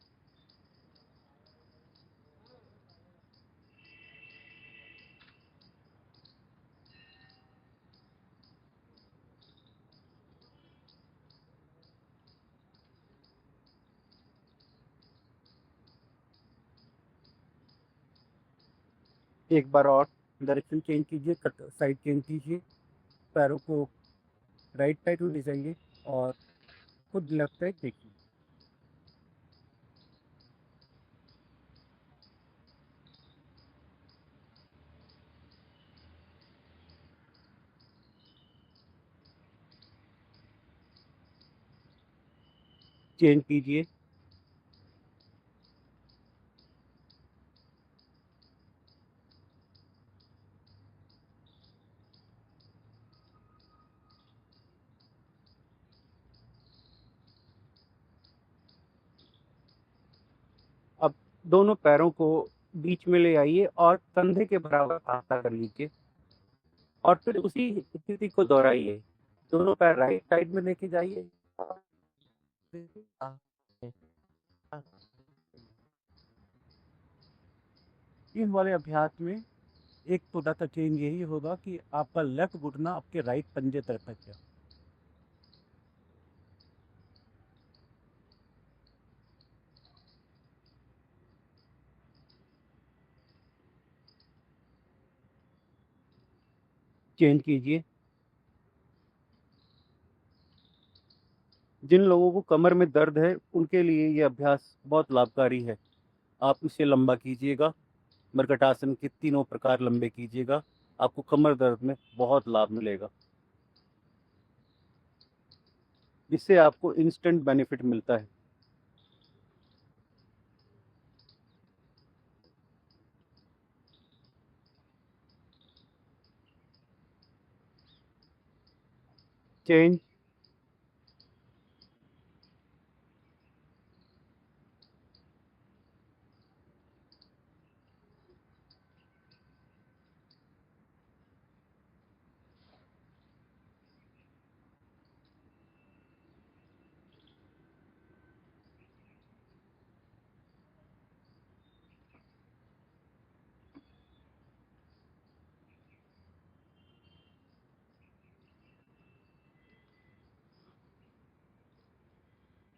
एक बार और डायरेक्शन चेंज कीजिए, साइड चेंज कीजिए, पैरों को राइट साइड में ले जाइए और खुद लेफ्ट साइड देखिए। चेंज कीजिए। अब दोनों पैरों को बीच में ले आइए और कंधे के बराबर आस्था कर लीजिए और फिर उसी स्थिति को दोहराइए। दोनों पैर राइट साइड में लेके जाइए। इस वाले अभ्यास में एक छोटा सा चेंज यही होगा कि आपका लेफ्ट घुटना आपके राइट पंजे तरफ है। चेंज कीजिए। जिन लोगों को कमर में दर्द है उनके लिए ये अभ्यास बहुत लाभकारी है। आप इसे लंबा कीजिएगा, मर्कटासन के तीनों प्रकार लंबे कीजिएगा, आपको कमर दर्द में बहुत लाभ मिलेगा। इससे आपको इंस्टेंट बेनिफिट मिलता है। चेंज।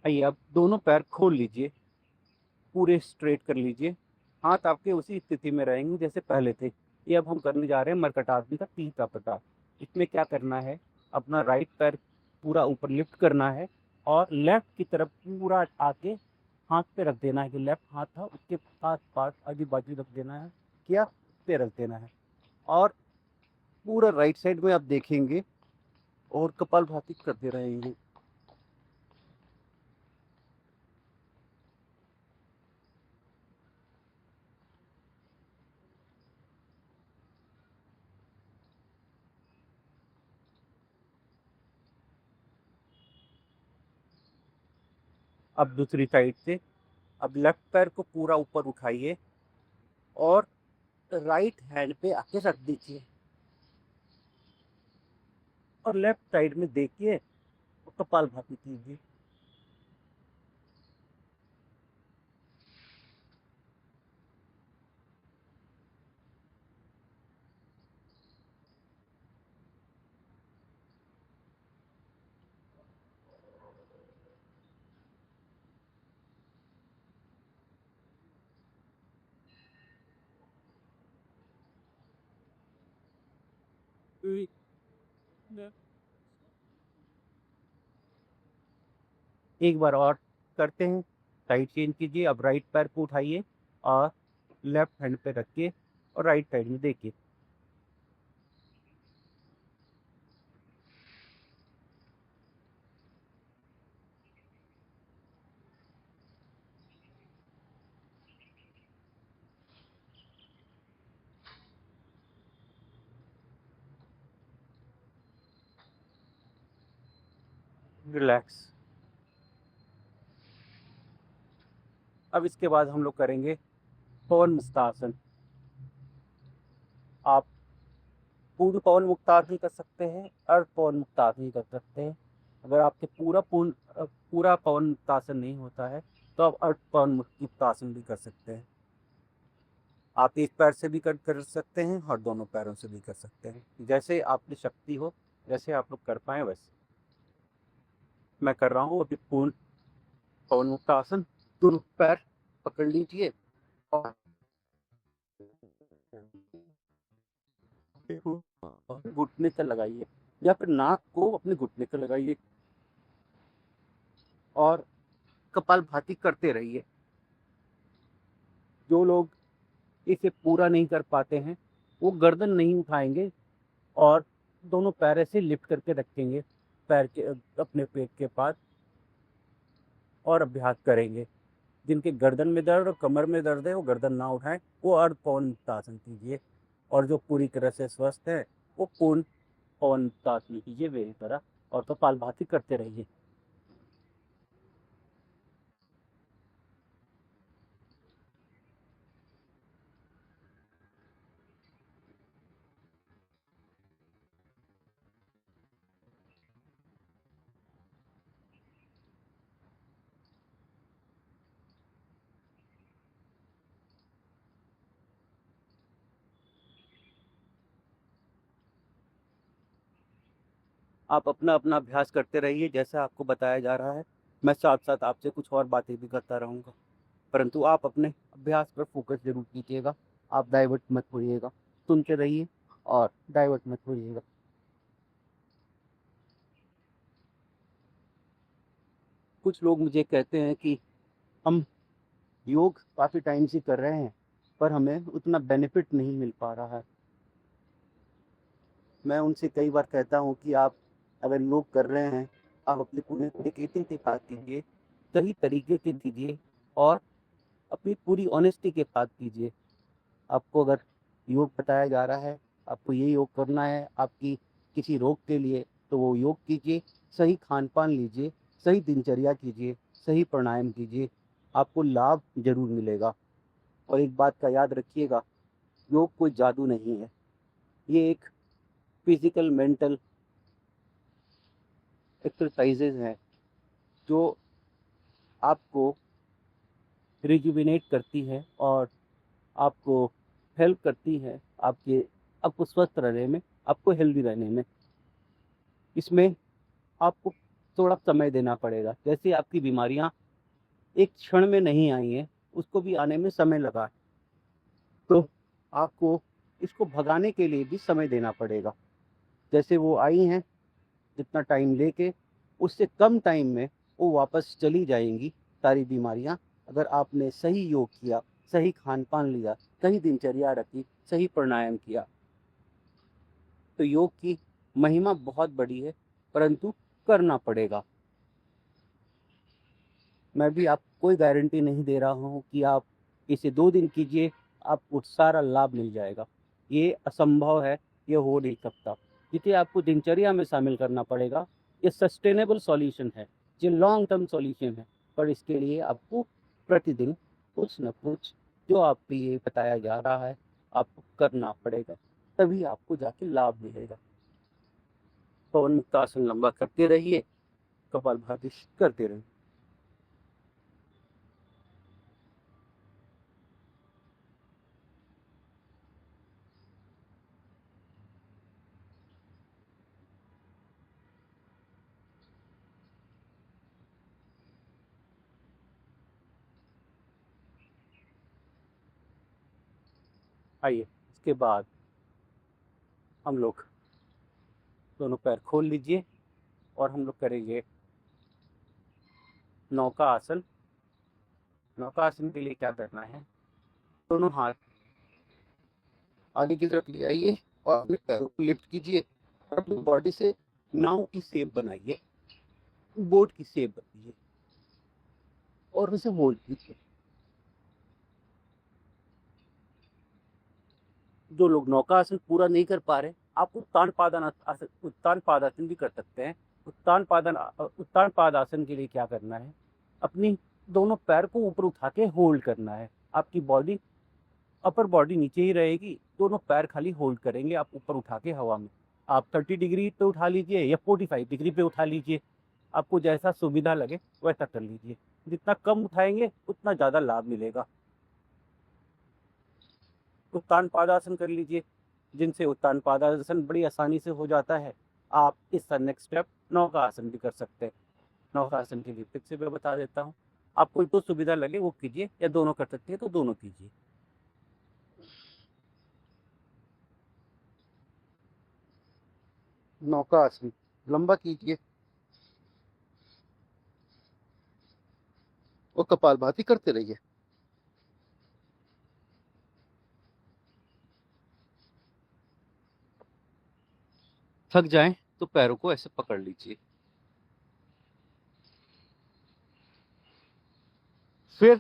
आइए अब दोनों पैर खोल लीजिए, पूरे स्ट्रेट कर लीजिए। हाथ आपके उसी स्थिति में रहेंगे जैसे पहले थे। ये अब हम करने जा रहे हैं मर्कटासन का तीसरा प्रकार। इसमें क्या करना है, अपना राइट पैर पूरा ऊपर लिफ्ट करना है और लेफ्ट की तरफ पूरा आके हाथ पे रख देना है। कि लेफ्ट हाथ था उसके पास पास आजू बाजू रख देना है, क्या पे रख देना है और पूरा राइट साइड में आप देखेंगे और कपालभाति करते रहेंगे। अब दूसरी साइड से अब लेफ्ट पैर को पूरा ऊपर उठाइए और राइट हैंड पे आके रख दीजिए और लेफ्ट साइड में देखिए और कपालभाति कीजिए। एक बार और करते हैं। साइड चेंज कीजिए। अब राइट पैर को उठाइए और लेफ्ट हैंड पे रखिए और राइट साइड में देखिए। रिलैक्स। अब इसके बाद हम लोग करेंगे पवन मुक्तासन। आप पूर्ण पवन मुक्तासन कर सकते हैं, अर्ध पवन मुक्तासन कर सकते हैं। अगर आपके पूरा पवन मुक्तासन नहीं होता है तो आप अर्ध पवन मुक्तासन भी कर सकते हैं। आप एक पैर से भी कर सकते हैं और दोनों पैरों से भी कर सकते हैं, जैसे आपकी शक्ति हो, जैसे आप लोग कर पाए वैसे। मैं कर रहा हूँ अभी पूर्ण पवन मुक्तासन। दोनों पैर पकड़ लीजिए और घुटने से लगाइए या फिर नाक को अपने घुटने से लगाइए और कपालभाति करते रहिए। जो लोग इसे पूरा नहीं कर पाते हैं वो गर्दन नहीं उठाएंगे और दोनों पैर ऐसे लिफ्ट करके रखेंगे पैर के अपने पेट के पास और अभ्यास करेंगे। जिनके गर्दन में दर्द और कमर में दर्द है वो गर्दन ना उठाएं, वो अर्ध पवन मुक्तासन कीजिए। और जो पूरी तरह से स्वस्थ है वो पूर्ण पवन मुक्तासन कीजिए मेरी तरह और कपालभाति करते रहिए। आप अपना अपना अभ्यास करते रहिए जैसा आपको बताया जा रहा है। मैं साथ साथ आपसे कुछ और बातें भी करता रहूँगा, परंतु आप अपने अभ्यास पर फोकस जरूर कीजिएगा। आप डाइवर्ट मत होइएगा, सुनते रहिए और डाइवर्ट मत होइएगा। कुछ लोग मुझे कहते हैं कि हम योग काफ़ी टाइम से कर रहे हैं पर हमें उतना बेनिफिट नहीं मिल पा रहा है। मैं उनसे कई बार कहता हूँ कि आप अगर योग कर रहे हैं, आप अपने पूरे डेडिकेशन के साथ कीजिए, सही तरीके से कीजिए और अपनी पूरी ऑनेस्टी के साथ कीजिए। आपको अगर योग बताया जा रहा है, आपको ये योग करना है आपकी किसी रोग के लिए, तो वो योग कीजिए, सही खान-पान लीजिए, सही दिनचर्या कीजिए, सही प्राणायाम कीजिए, आपको लाभ ज़रूर मिलेगा। और एक बात का याद रखिएगा, योग कोई जादू नहीं है, ये एक फिज़िकल, मेंटल एक्सरसाइज़ेज़ हैं, जो आपको रिजुविनेट करती है और आपको हेल्प करती है आपको स्वस्थ रहने में, आपको हेल्दी रहने में। इसमें आपको थोड़ा समय देना पड़ेगा। जैसे आपकी बीमारियाँ एक क्षण में नहीं आई हैं, उसको भी आने में समय लगा है। तो आपको इसको भगाने के लिए भी समय देना पड़ेगा। जैसे वो आई हैं, जितना टाइम लेके, उससे कम टाइम में वो वापस चली जाएँगी सारी बीमारियाँ, अगर आपने सही योग किया, सही खान-पान लिया, सही दिनचर्या रखी, सही प्राणायाम किया। तो योग की महिमा बहुत बड़ी है, परंतु करना पड़ेगा। मैं भी आपको कोई गारंटी नहीं दे रहा हूँ कि आप इसे 2 दिन कीजिए, आपको सारा लाभ मिल जाएगा। ये असंभव है, ये हो नहीं सकता। इसे आपको दिनचर्या में शामिल करना पड़ेगा। ये सस्टेनेबल सॉल्यूशन है, ये लॉन्ग टर्म सॉल्यूशन है, पर इसके लिए आपको प्रतिदिन कुछ न कुछ जो आपको ये बताया जा रहा है, आपको करना पड़ेगा, तभी आपको जाके लाभ मिलेगा। पवन मुक्तासन लंबा करते रहिए, कपालभाति करते रहिए। आइए, इसके बाद हम लोग दोनों पैर खोल लीजिए और हम लोग करेंगे नौका आसन। नौका आसन के लिए क्या करना है, दोनों हाथ आगे की तरफ ले आइए और अपने पैरों को लिफ्ट कीजिए और अपनी बॉडी से नाव की शेप बनाइए, बोट की शेप बनाइए और उसे होल्ड कीजिए। जो लोग नौका आसन पूरा नहीं कर पा रहे, आप उत्तान पादासन भी कर सकते हैं। उत्तान पादासन के लिए क्या करना है, अपनी दोनों पैर को ऊपर उठा के होल्ड करना है। आपकी बॉडी, अपर बॉडी नीचे ही रहेगी, दोनों पैर खाली होल्ड करेंगे आप ऊपर उठा के हवा में। आप 30 डिग्री पे उठा लीजिए या 45 डिग्री पे उठा लीजिए, आपको जैसा सुविधा लगे वैसा कर लीजिए। जितना कम उठाएंगे उतना ज़्यादा लाभ मिलेगा। उत्तान पादासन कर लीजिए, जिनसे उत्तान पादासन बड़ी आसानी से हो जाता है। आप इसका नेक्स्ट स्टेप नौका आसन भी कर सकते हैं। नौका आसन के लिए फिर से मैं बता देता हूँ, आपको जो सुविधा लगे वो कीजिए, या दोनों कर सकते हैं तो दोनों कीजिए। नौका आसन लंबा कीजिए और कपालभाति करते रहिए। थक जाएं तो पैरों को ऐसे पकड़ लीजिए। फिर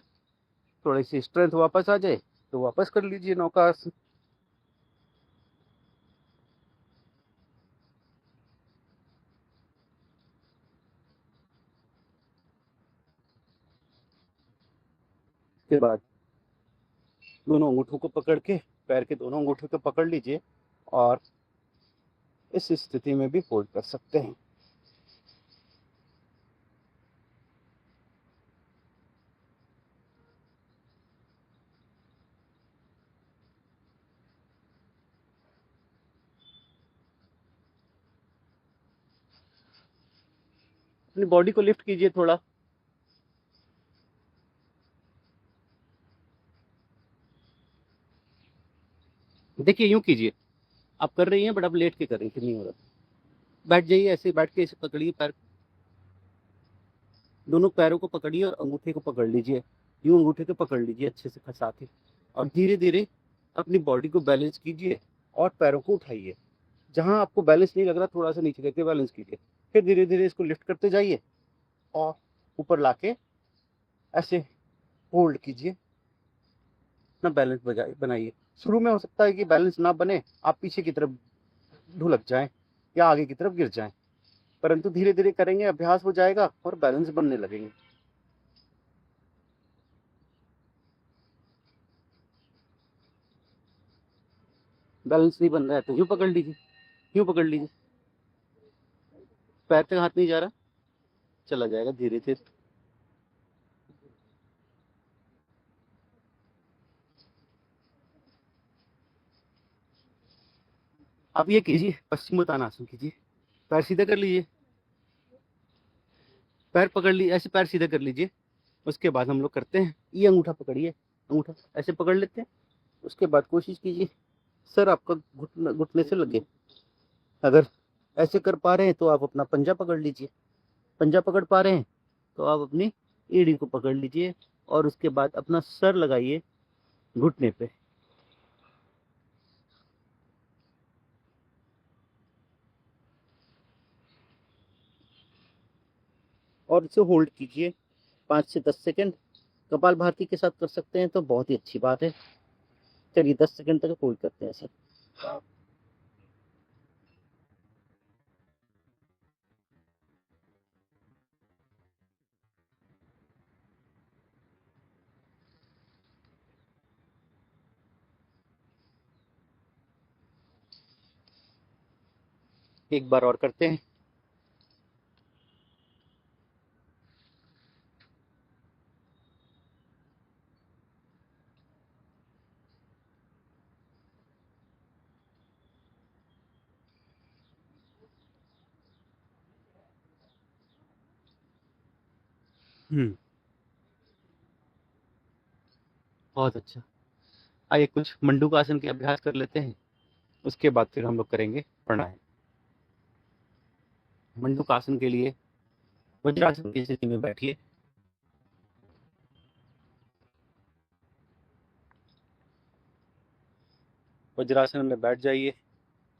थोड़ी सी स्ट्रेंथ वापस आ जाए तो वापस कर लीजिए नौका आसन। के बाद दोनों अंगूठों को पकड़ के, पैर के दोनों अंगूठों को पकड़ लीजिए और इस स्थिति में भी होल्ड कर सकते हैं। अपनी बॉडी को लिफ्ट कीजिए थोड़ा। देखिए यूं कीजिए, आप कर रही हैं बट आप लेट के कर रही थी, नहीं हो रहा। बैठ जाइए, ऐसे बैठ के ऐसे पकड़िए पैर, दोनों पैरों को पकड़िए और अंगूठे को पकड़ लीजिए। यूं अंगूठे को पकड़ लीजिए अच्छे से फंसा के, और धीरे धीरे अपनी बॉडी को बैलेंस कीजिए और पैरों को उठाइए। जहां आपको बैलेंस नहीं लग रहा, थोड़ा सा नीचे करके बैलेंस कीजिए। फिर धीरे धीरे इसको लिफ्ट करते जाइए और ऊपर लाके ऐसे होल्ड कीजिए, अपना बैलेंस बनाइए। शुरू में हो सकता है कि बैलेंस ना बने, आप पीछे की तरफ ढुलक जाएं या आगे की तरफ गिर जाएं, परंतु धीरे धीरे करेंगे, अभ्यास हो जाएगा और बैलेंस बनने लगेंगे। बैलेंस नहीं बन रहा है तो यूं पकड़ लीजिए, यूं पकड़ लीजिए, पैर तक हाथ नहीं जा रहा, चला जाएगा धीरे धीरे। आप ये कीजिए, पश्चिमोत्तानासन कीजिए। पैर सीधा कर लीजिए, पैर पकड़ लीजिए, ऐसे पैर सीधा कर लीजिए। उसके बाद हम लोग करते हैं, ये अंगूठा पकड़िए, अंगूठा ऐसे पकड़ लेते हैं। उसके बाद कोशिश कीजिए सर आपका घुटना घुटने से लगे। अगर ऐसे कर पा रहे हैं तो आप अपना पंजा पकड़ लीजिए, पंजा पकड़ पा रहे हैं तो आप अपनी एड़ी को पकड़ लीजिए और उसके बाद अपना सर लगाइए घुटने पे। और इसे होल्ड कीजिए 5 से 10 सेकंड। कपाल भाती के साथ कर सकते हैं तो बहुत ही अच्छी बात है। चलिए 10 सेकंड तक होल्ड करते हैं सर। एक बार और करते हैं। बहुत अच्छा। आइए कुछ मंडूकासन के अभ्यास कर लेते हैं, उसके बाद फिर हम लोग करेंगे प्राणायाम। मंडूकासन के लिए वज्रासन की स्थिति में बैठिए वज्रासन में बैठ जाइए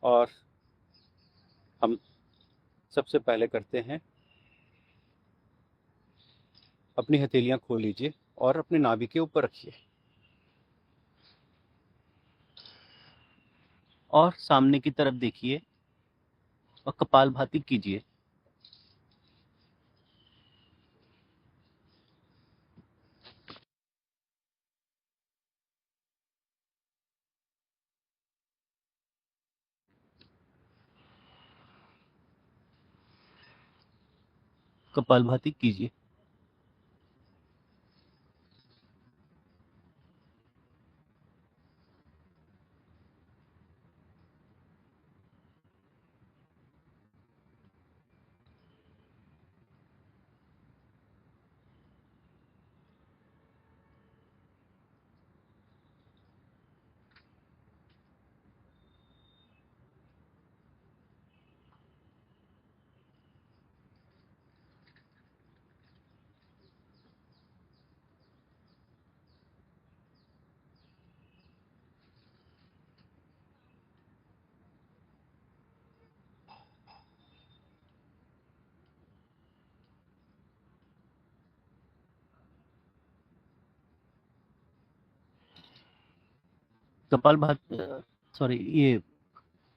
और हम सबसे पहले करते हैं, अपनी हथेलियां खोल लीजिए और अपने नाभि के ऊपर रखिए और सामने की तरफ देखिए और कपालभाति कीजिए। कपालभाति कीजिए। कपालभाति, सॉरी, ये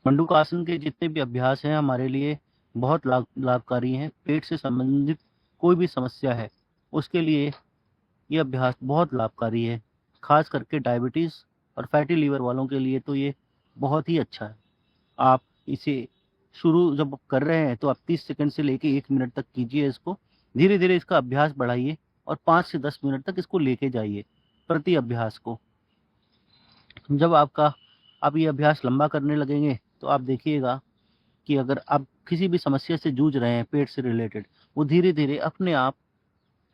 मंडूकासन के जितने भी अभ्यास हैं हमारे लिए बहुत लाभकारी हैं। पेट से संबंधित कोई भी समस्या है उसके लिए ये अभ्यास बहुत लाभकारी है। खास करके डायबिटीज़ और फैटी लीवर वालों के लिए तो ये बहुत ही अच्छा है। आप इसे शुरू जब कर रहे हैं तो आप 30 सेकंड से लेके 1 मिनट तक कीजिए इसको। धीरे धीरे इसका अभ्यास बढ़ाइए और 5 से 10 मिनट तक इसको लेके जाइए प्रति अभ्यास को। जब आप ये अभ्यास लंबा करने लगेंगे तो आप देखिएगा कि अगर आप किसी भी समस्या से जूझ रहे हैं पेट से रिलेटेड, वो धीरे धीरे अपने आप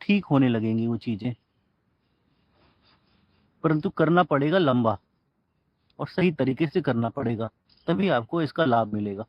ठीक होने लगेंगी वो चीज़ें। परंतु करना पड़ेगा लंबा और सही तरीके से करना पड़ेगा, तभी आपको इसका लाभ मिलेगा।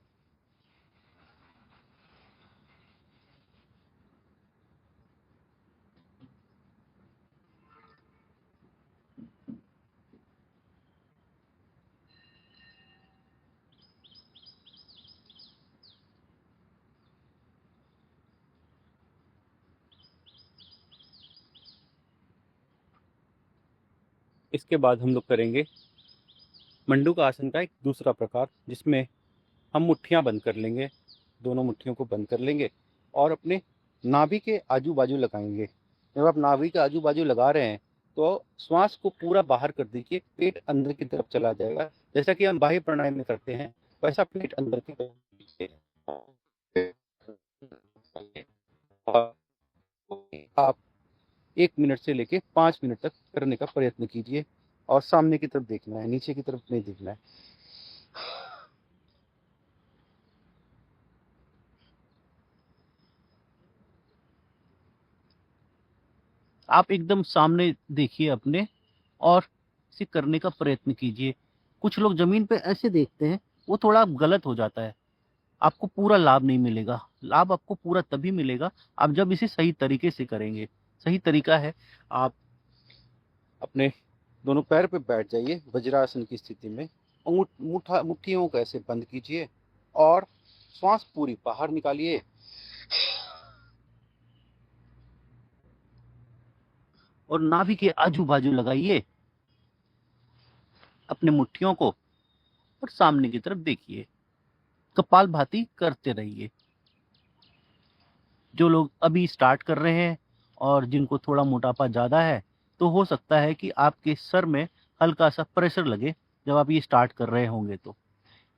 इसके बाद हम लोग करेंगे मंडूक आसन का एक दूसरा प्रकार, जिसमें हम मुट्ठियां बंद कर लेंगे, दोनों मुट्ठियों को बंद कर लेंगे और अपने नाभि के आजू बाजू लगाएंगे। जब आप नाभि के आजू बाजू लगा रहे हैं तो श्वास को पूरा बाहर कर दीजिए, पेट अंदर की तरफ चला जाएगा। जैसा कि हम बाह्य प्राणायाम में करते हैं वैसा पेट अंदर की तरफ कीजिए। और आप 1 मिनट से लेके 5 मिनट तक करने का प्रयत्न कीजिए और सामने की तरफ देखना है, नीचे की तरफ नहीं देखना है। आप एकदम सामने देखिए अपने और इसे करने का प्रयत्न कीजिए। कुछ लोग जमीन पे ऐसे देखते हैं, वो थोड़ा गलत हो जाता है। आपको पूरा लाभ नहीं मिलेगा। लाभ आपको पूरा तभी मिलेगा आप जब इसे सही तरीके से करेंगे। सही तरीका है, आप अपने दोनों पैर पे बैठ जाइए वज्रासन की स्थिति में। मुट्ठियों को ऐसे बंद कीजिए और श्वास पूरी बाहर निकालिए और नाभि के आजू बाजू लगाइए अपने मुट्ठियों को और सामने की तरफ देखिए। कपालभाति करते रहिए। जो लोग अभी स्टार्ट कर रहे हैं और जिनको थोड़ा मोटापा ज़्यादा है, तो हो सकता है कि आपके सर में हल्का सा प्रेशर लगे जब आप ये स्टार्ट कर रहे होंगे तो।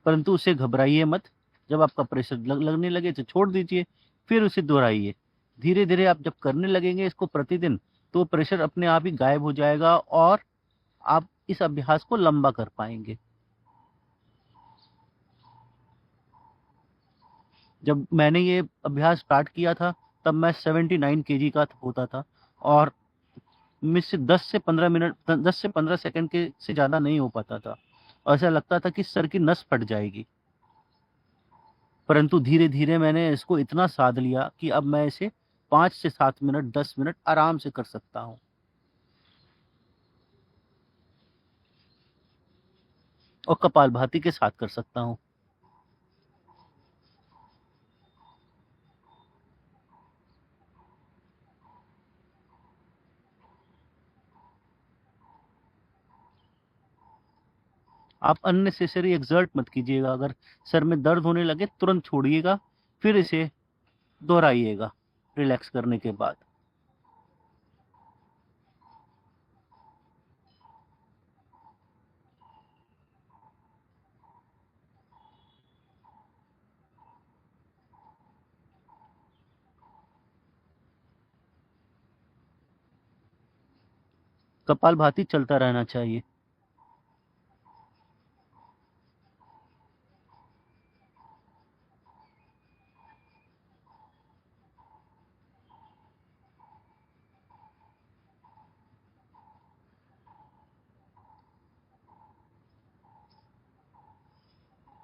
परंतु उससे घबराइए मत। जब आपका प्रेशर लगने लगे तो छोड़ दीजिए, फिर उसे दोहराइए। धीरे धीरे आप जब करने लगेंगे इसको प्रतिदिन, तो प्रेशर अपने आप ही गायब हो जाएगा और आप इस अभ्यास को लंबा कर पाएंगे। जब मैंने ये अभ्यास स्टार्ट किया था तब मैं 79 केजी का होता था और मुझसे 10 से 15 सेकंड के से ज़्यादा नहीं हो पाता था। ऐसा लगता था कि सर की नस फट जाएगी। परंतु धीरे धीरे मैंने इसको इतना साध लिया कि अब मैं इसे 5 से 7 मिनट 10 मिनट आराम से कर सकता हूँ। और कपालभाति के साथ कर सकता हूँ। आप अननेसेसरी एक्सर्ट मत कीजिएगा। अगर सर में दर्द होने लगे तुरंत छोड़िएगा, फिर इसे दोहराइएगा रिलैक्स करने के बाद। कपालभाति चलता रहना चाहिए।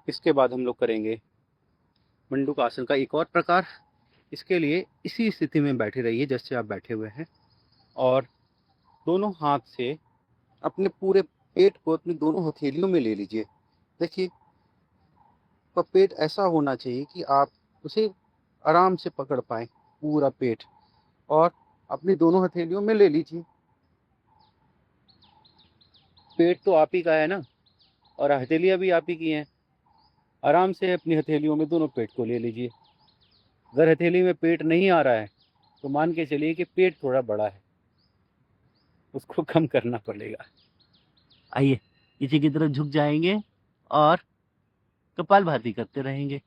इसके बाद हम लोग करेंगे मंडूक आसन का एक और प्रकार। इसके लिए इसी स्थिति में बैठे रहिए जैसे आप बैठे हुए हैं, और दोनों हाथ से अपने पूरे पेट को अपनी दोनों हथेलियों में ले लीजिए। देखिए, आपका पेट ऐसा होना चाहिए कि आप उसे आराम से पकड़ पाए, पूरा पेट, और अपनी दोनों हथेलियों में ले लीजिए। पेट तो आप ही का है ना, और हथेलियाँ भी आप ही की हैं। आराम से अपनी हथेलियों में दोनों पेट को ले लीजिए। अगर हथेली में पेट नहीं आ रहा है तो मान के चलिए कि पेट थोड़ा बड़ा है, उसको कम करना पड़ेगा। आइए पीछे की तरफ झुक जाएंगे और कपालभाति करते रहेंगे।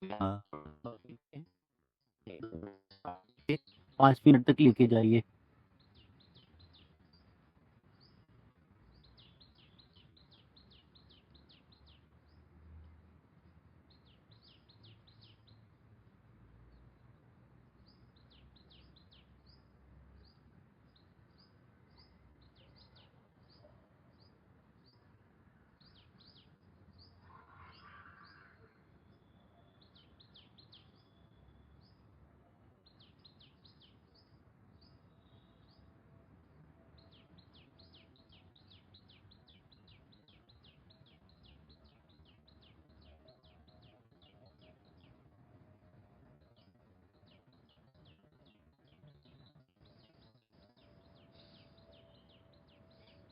हाँ, 5 मिनट तक लेके जाइए।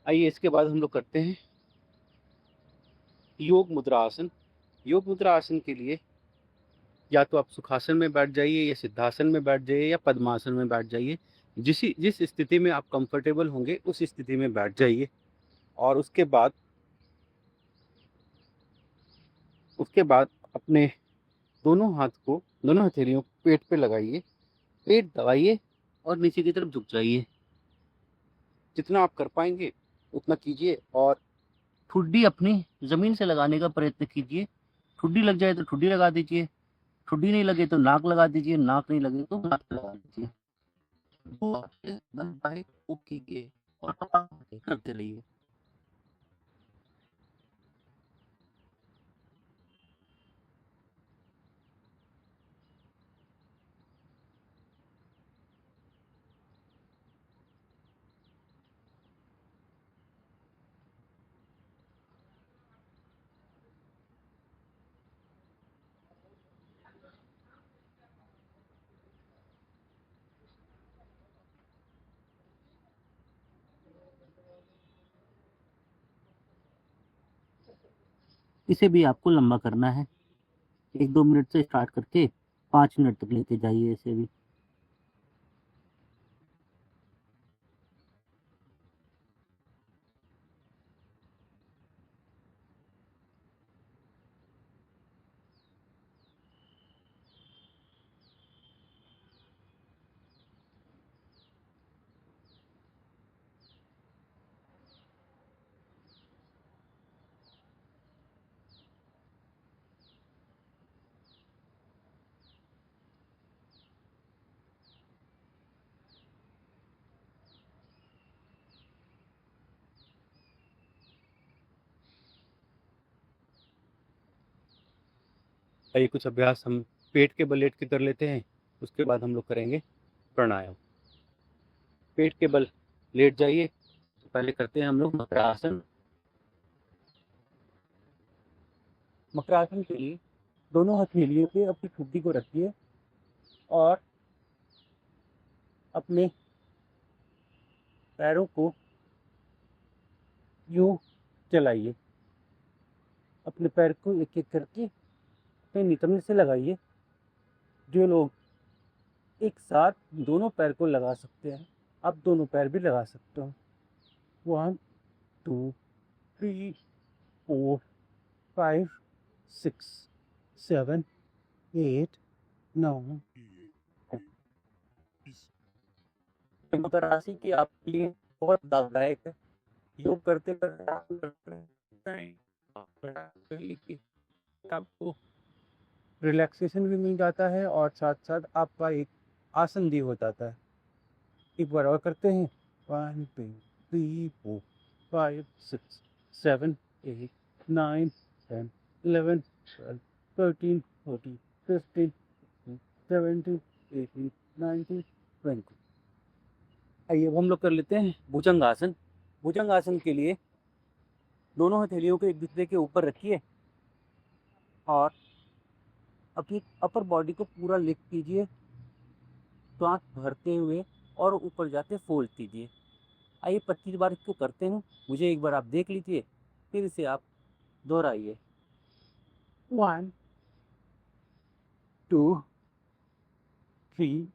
आइए इसके बाद हम लोग करते हैं योग मुद्रा आसन। योग मुद्रा आसन के लिए या तो आप सुखासन में बैठ जाइए, या सिद्धासन में बैठ जाइए, या पद्मासन में बैठ जाइए। जिस स्थिति में आप कंफर्टेबल होंगे उस स्थिति में बैठ जाइए। और उसके बाद अपने दोनों हाथ को, दोनों हथेलियों को पेट पे लगाइए, पेट दबाइए और नीचे की तरफ झुक जाइए। जितना आप कर पाएंगे उतना कीजिए, और ठुड्डी अपनी जमीन से लगाने का प्रयत्न कीजिए। ठुड्डी लग जाए तो ठुड्डी लगा दीजिए, ठुड्डी नहीं लगे तो नाक लगा दीजिए, नाक नहीं लगे तो नाक लगा दीजिए। वो आपसे बन पाए वो कीजिए और करते रहिए। इसे भी आपको लंबा करना है। 1-2 मिनट से स्टार्ट करके 5 मिनट तक लेते जाइए इसे भी। आइए कुछ अभ्यास हम पेट के बल लेट के कर लेते हैं, उसके बाद हम लोग करेंगे प्राणायाम। पेट के बल लेट जाइए। तो पहले करते हैं हम लोग मकरासन। मकरासन के लिए दोनों हथेलियों पे अपनी ठुड्डी को रखिए और अपने पैरों को यूं चलाइए। अपने पैर को एक एक करके अपने नितंब से लगाइए। जो लोग एक साथ दोनों पैर को लगा सकते हैं, आप दोनों पैर भी लगा सकते हो। 1 2 3 4 5 6 7 8 9। मकरासन की आपके लिए बहुत लाभदायक है। योग करते करते आपको रिलैक्सेशन भी मिल जाता है और साथ साथ आपका एक आसन भी हो जाता है। एक बार और करते हैं। 1 2 3 4 5 6 7 8 9 10 11 12 13 14 15 16 17 18 19 20। आइए अब हम लोग कर लेते हैं भुजंगासन। भुजंगासन के लिए दोनों हथेलियों को एक दूसरे के ऊपर रखिए और अपनी अपर बॉडी को पूरा लिफ्ट कीजिए, श्वास भरते हुए और ऊपर जाके फोल्ड कीजिए। आइए 25 बार इसको करते हैं। मुझे एक बार आप देख लीजिए, फिर इसे आप दोहराइए। 1 2 3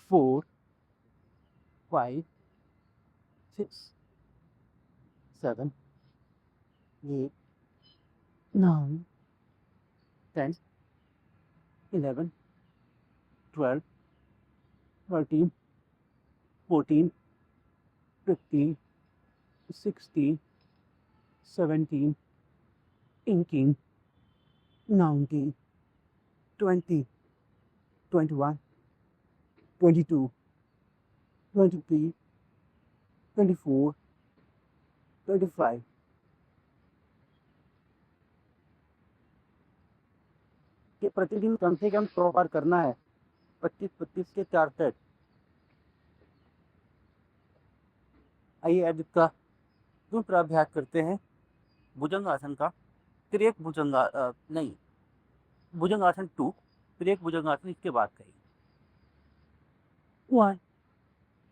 4 5 6 7 8 9 10 11 12 13 14 15 16 17 18 19 20 21 22 23 24 25। ये प्रतिदिन कम से कम 100 बार करना है। 25-25 के 4 सेट। आइए अब इसका दूसरा अभ्यास करते हैं भुजंगासन का। त्रियक नहीं, भुजंगासन 2। त्रियक भुजंगासन इसके बाद करिए। 1।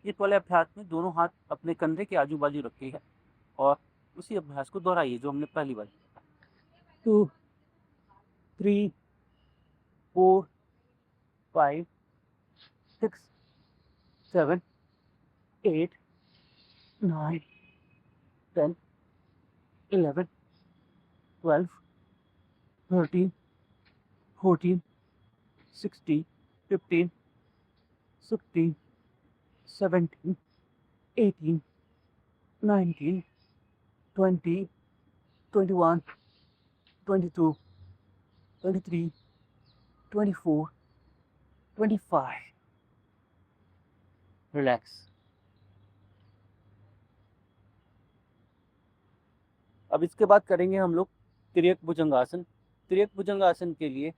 इस वाले अभ्यास में दोनों हाथ अपने कंधे के आजू बाजू रखिए और उसी अभ्यास को दोहराइए जो हमने पहली बार किया। 2 3 4 5 6 7 8 9 10 11 12 13 14 16 15 16 17 18 19 20 21 22 23 24 25। रिलैक्स। अब इसके बाद करेंगे हम लोग त्रियक भुजंगासन। त्रियक भुजंगासन के लिए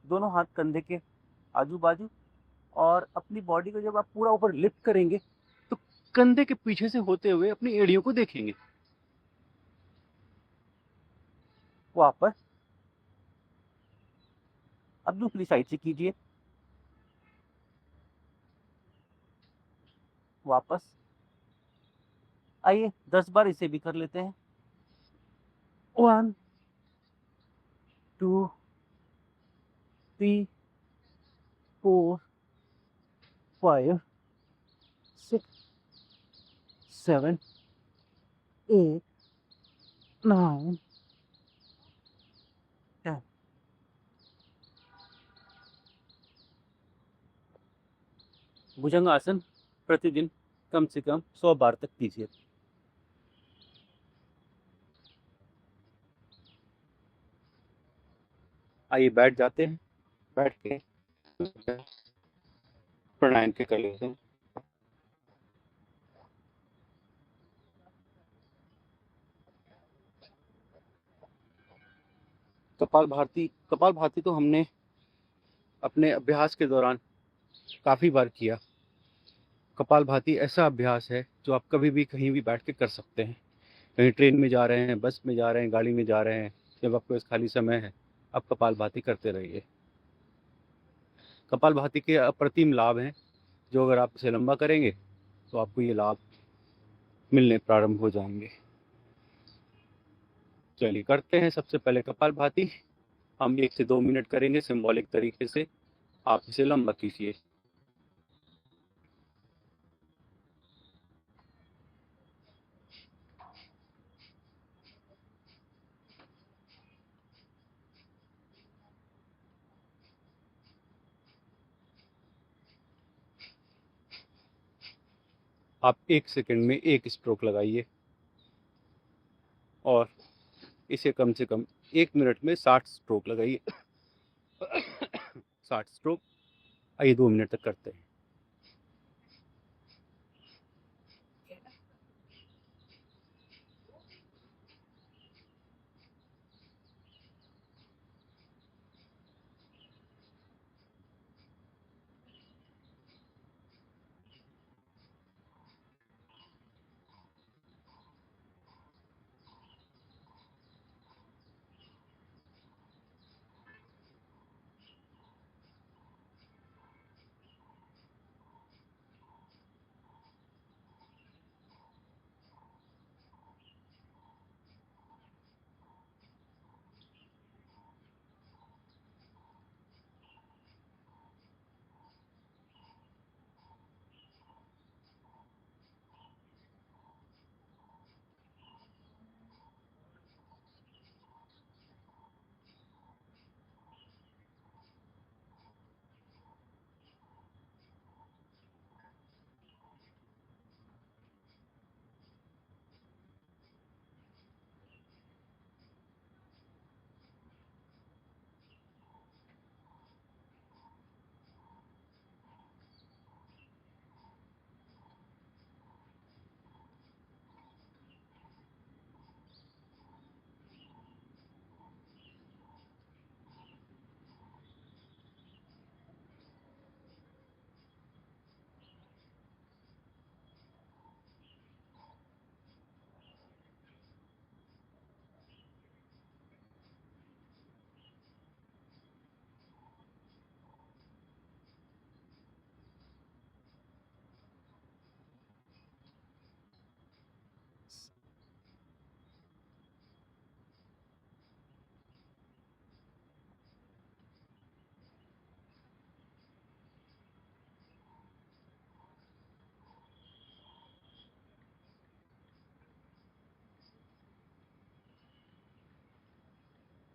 दोनों हाथ कंधे के आजू बाजू और अपनी बॉडी को जब आप पूरा ऊपर लिफ्ट करेंगे तो कंधे के पीछे से होते हुए अपनी एड़ियों को देखेंगे। वापस। अब दूसरी साइड से कीजिए। वापस। आइए 10 बार इसे भी कर लेते हैं। 1 2 3 4 5 6 7 8 9 10। भुजंगासन प्रतिदिन कम से कम 100 बार तक कीजिए। आइए बैठ जाते हैं। बैठ के प्राणायाम के कर लेते हैं। कपाल भाती तो हमने अपने अभ्यास के दौरान काफ़ी बार किया। कपाल भाती ऐसा अभ्यास है जो आप कभी भी कहीं भी बैठ के कर सकते हैं। कहीं ट्रेन में जा रहे हैं, बस में जा रहे हैं, गाड़ी में जा रहे हैं, जब आपके पास खाली समय है आप कपाल भाती करते रहिए। कपाल भाती के अप्रतिम लाभ हैं, जो अगर आप इसे लंबा करेंगे तो आपको ये लाभ मिलने प्रारंभ हो जाएंगे। चलिए करते हैं। सबसे पहले कपाल भाती हम 1 से 2 मिनट करेंगे सिंबॉलिक तरीके से। आप इसे लंबा कीजिए। आप 1 सेकंड में 1 स्ट्रोक लगाइए और इसे कम से कम 1 मिनट में 60 स्ट्रोक लगाइए। 60 स्ट्रोक। आइए 2 मिनट तक करते हैं।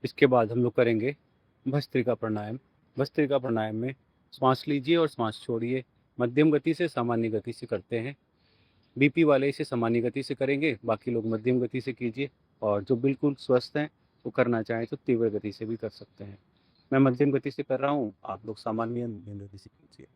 इसके बाद हम लोग करेंगे भस्त्रिका प्राणायाम। भस्त्रिका प्राणायाम में श्वास लीजिए और श्वास छोड़िए। मध्यम गति से सामान्य गति से करते हैं। बीपी वाले इसे सामान्य गति से करेंगे, बाकी लोग मध्यम गति से कीजिए। और जो बिल्कुल स्वस्थ हैं वो करना चाहें तो तीव्र गति से भी कर सकते हैं। मैं मध्यम गति से कर रहा हूँ, आप लोग सामान्य मध्यम गति से कीजिए।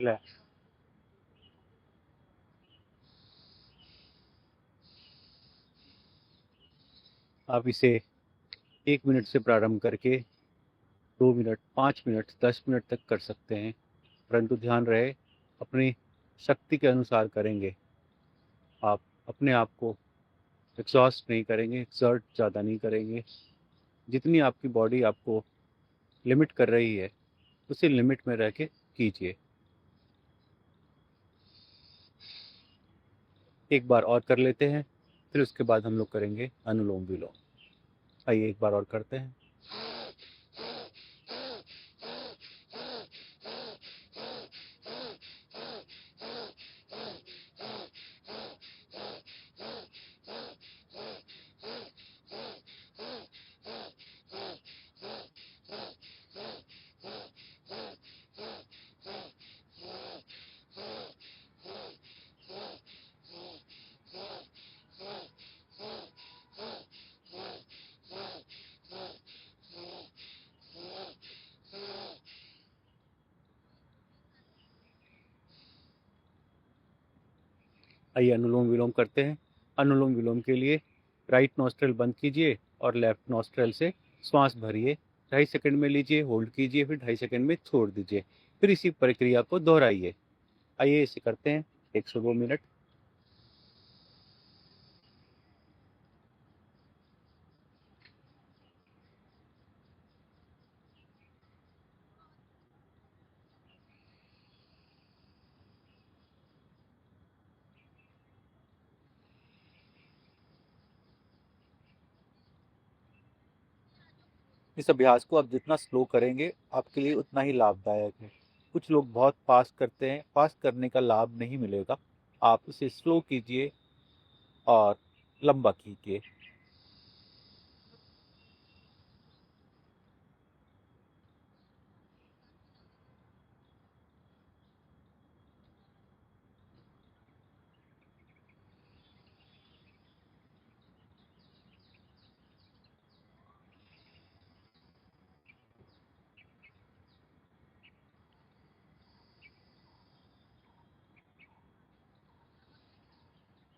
रिलैक्स। आप इसे 1 मिनट से प्रारंभ करके 2 मिनट, 5 मिनट, 10 मिनट तक कर सकते हैं, परंतु ध्यान रहे अपनी शक्ति के अनुसार करेंगे। आप अपने आप को एग्जॉस्ट नहीं करेंगे, एक्सर्ट ज़्यादा नहीं करेंगे। जितनी आपकी बॉडी आपको लिमिट कर रही है उसी लिमिट में रह के कीजिए। एक बार और कर लेते हैं, फिर उसके बाद हम लोग करेंगे अनुलोम विलोम। आइए एक बार और करते हैं। आइए अनुलोम विलोम करते हैं। अनुलोम विलोम के लिए राइट नॉस्ट्रल बंद कीजिए और लेफ्ट नॉस्ट्रल से श्वास भरिए। 2.5 सेकंड में लीजिए, होल्ड कीजिए, फिर 2.5 सेकंड में छोड़ दीजिए। फिर इसी प्रक्रिया को दोहराइए। आइए इसे करते हैं 102 मिनट। इस अभ्यास को आप जितना स्लो करेंगे आपके लिए उतना ही लाभदायक है। कुछ लोग बहुत फास्ट करते हैं, फास्ट करने का लाभ नहीं मिलेगा। आप इसे स्लो कीजिए और लंबा कीजिए।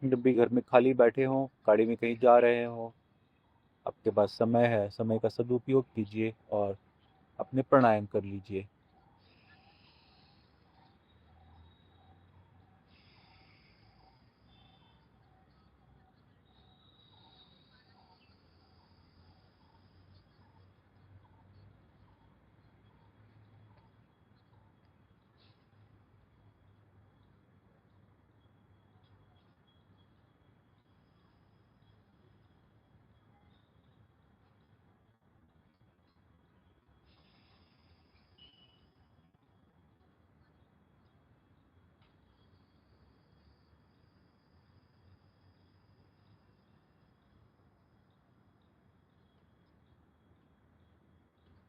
जब भी घर में खाली बैठे हों, गाड़ी में कहीं जा रहे हों, आपके पास समय है, समय का सदुपयोग कीजिए और अपने प्राणायाम कर लीजिए।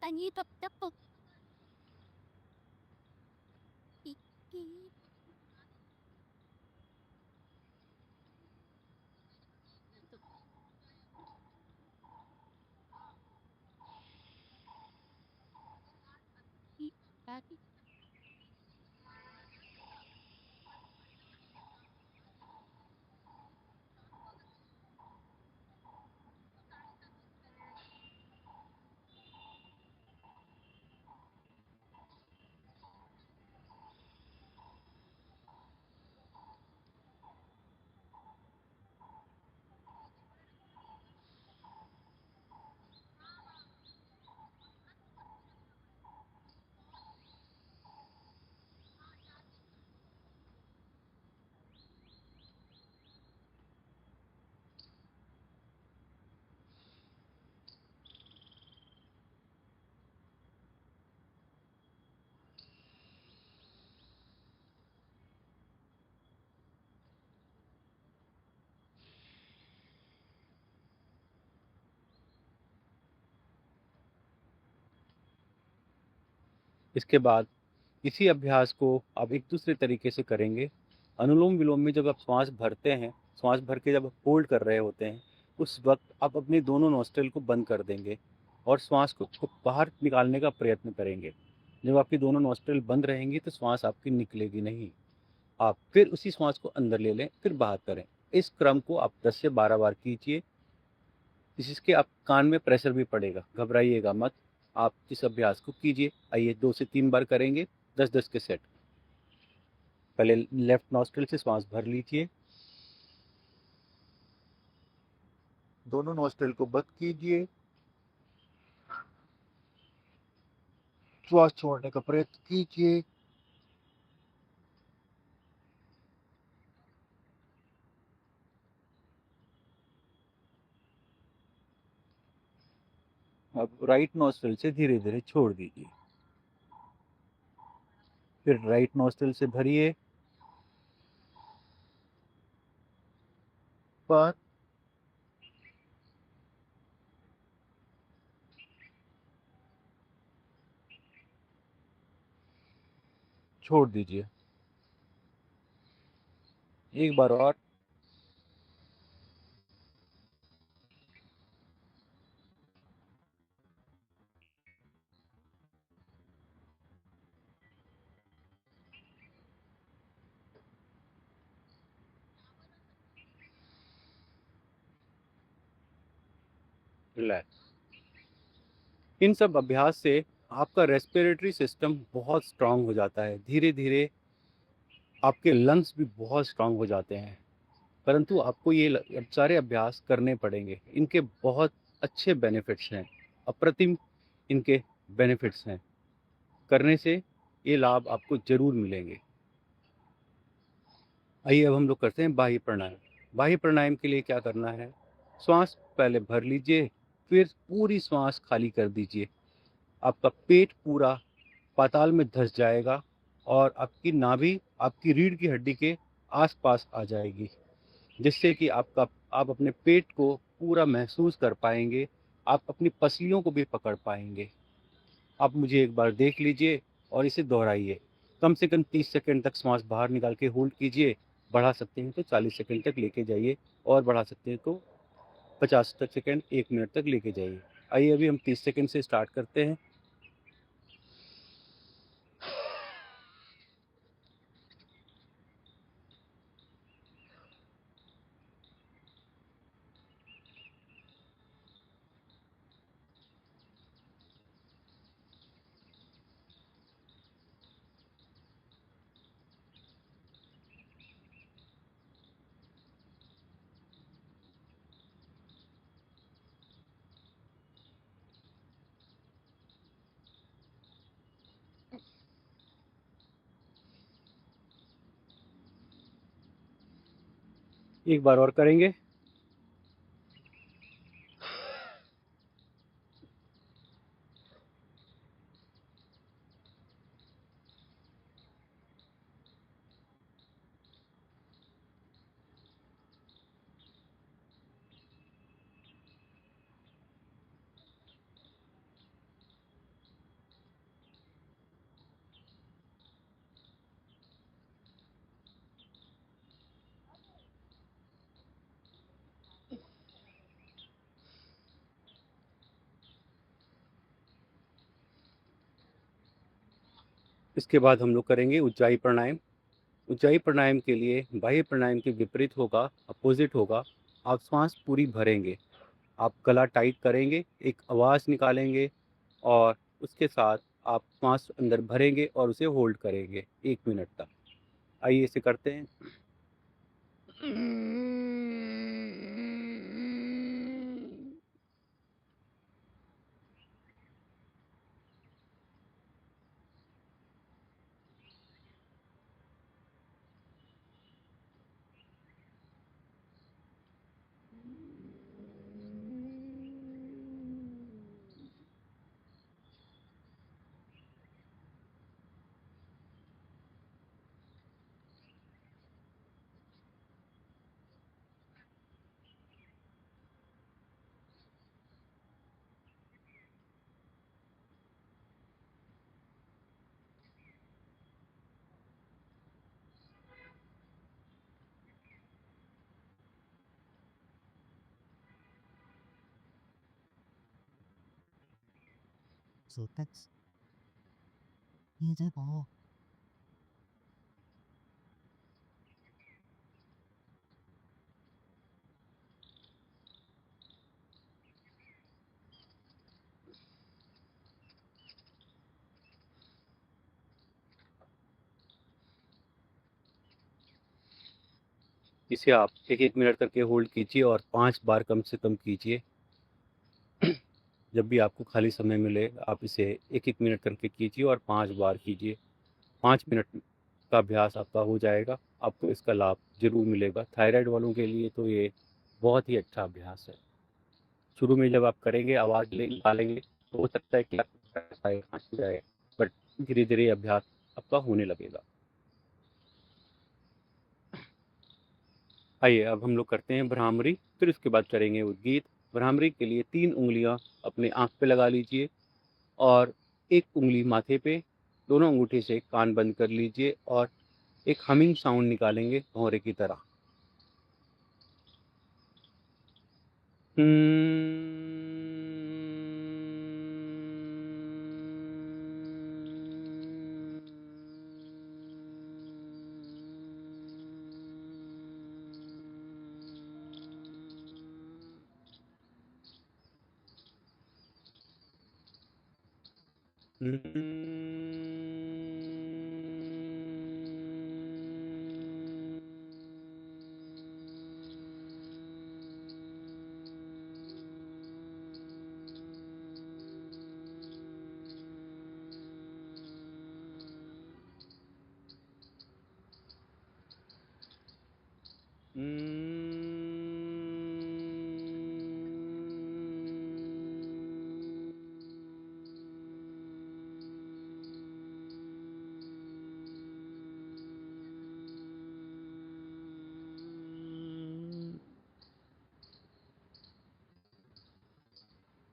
Tani tap tap po. Daddy. इसके बाद इसी अभ्यास को आप एक दूसरे तरीके से करेंगे। अनुलोम विलोम में जब आप श्वास भरते हैं, श्वास भर के जब होल्ड कर रहे होते हैं, उस वक्त आप अपने दोनों नॉस्ट्रिल को बंद कर देंगे और श्वास को बाहर निकालने का प्रयत्न करेंगे। जब आपकी दोनों नॉस्ट्रिल बंद रहेंगी तो श्वास आपकी निकलेगी नहीं। आप फिर उसी श्वास को अंदर ले लें, फिर बाहर करें। इस क्रम को आप 10 से 12 बार कीजिए, जिसके आप कान में प्रेशर भी पड़ेगा। घबराइएगा मत, आप इस अभ्यास को कीजिए। आइए 2 से 3 बार करेंगे, 10-10 के सेट। पहले लेफ्ट नॉस्ट्रिल से श्वास भर लीजिए, दोनों नॉस्ट्रिल को बंद कीजिए, श्वास छोड़ने का प्रयत्न कीजिए। अब राइट नॉस्ट्रिल से धीरे धीरे छोड़ दीजिए, फिर राइट नॉस्ट्रिल से भरिए, 5, छोड़ दीजिए, एक बार और, रिलैक्स। इन सब अभ्यास से आपका रेस्पिरेटरी सिस्टम बहुत स्ट्रांग हो जाता है। धीरे धीरे आपके लंग्स भी बहुत स्ट्रांग हो जाते हैं। परंतु आपको ये सारे अभ्यास करने पड़ेंगे। इनके बहुत अच्छे बेनिफिट्स हैं, अप्रतिम इनके बेनिफिट्स हैं। करने से ये लाभ आपको ज़रूर मिलेंगे। आइए अब हम लोग करते हैं बाह्य प्राणायाम। बाह्य प्राणायाम के लिए क्या करना है, श्वास पहले भर लीजिए, फिर पूरी श्वास खाली कर दीजिए। आपका पेट पूरा पाताल में धंस जाएगा और आपकी नाभि आपकी रीढ़ की हड्डी के आसपास आ जाएगी, जिससे कि आप अपने पेट को पूरा महसूस कर पाएंगे। आप अपनी पसलियों को भी पकड़ पाएंगे। आप मुझे एक बार देख लीजिए और इसे दोहराइए। कम से कम 30 सेकंड तक श्वास बाहर निकाल के होल्ड कीजिए। बढ़ा सकते हैं तो 40 सेकंड तक लेके जाइए, और बढ़ा सकते हैं तो 50 तक सेकंड, 1 मिनट तक लेके जाइए। आइए अभी हम 30 सेकंड से स्टार्ट करते हैं। एक बार और करेंगे। इसके बाद हम लोग करेंगे उज्जाई प्राणायाम। उज्जाई प्राणायाम के लिए बाह्य प्राणायाम के विपरीत होगा, अपोजिट होगा। आप श्वास पूरी भरेंगे, आप गला टाइट करेंगे, एक आवाज़ निकालेंगे, और उसके साथ आप श्वास अंदर भरेंगे और उसे होल्ड करेंगे 1 मिनट तक। आइए इसे करते हैं। So thanks. 이제 봐. इसे आप 1-1 मिनट करके होल्ड कीजिए और 5 बार कम से कम कीजिए। जब भी आपको खाली समय मिले आप इसे 1-1 मिनट करके कीजिए और 5 बार कीजिए। 5 मिनट का अभ्यास आपका हो जाएगा, आपको इसका लाभ ज़रूर मिलेगा। थायराइड वालों के लिए तो ये बहुत ही अच्छा अभ्यास है। शुरू में जब आप करेंगे आवाज़ निकालेंगे तो हो सकता है कि आपको जाए, बट धीरे धीरे अभ्यास आपका होने लगेगा। आइए अब हम लोग करते हैं भ्रामरी, फिर उसके बाद करेंगे उद्गीत। भ्रामरी के लिए 3 उंगलियां अपने आँख पे लगा लीजिए और 1 उंगली माथे पे, दोनों अंगूठे से कान बंद कर लीजिए और एक हमिंग साउंड निकालेंगे भौरे की तरह।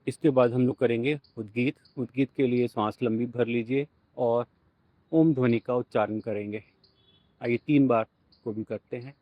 इसके बाद हम लोग करेंगे उद्गीत। उद्गीत के लिए सांस लंबी भर लीजिए और ओम ध्वनि का उच्चारण करेंगे। आइए 3 बार को भी करते हैं।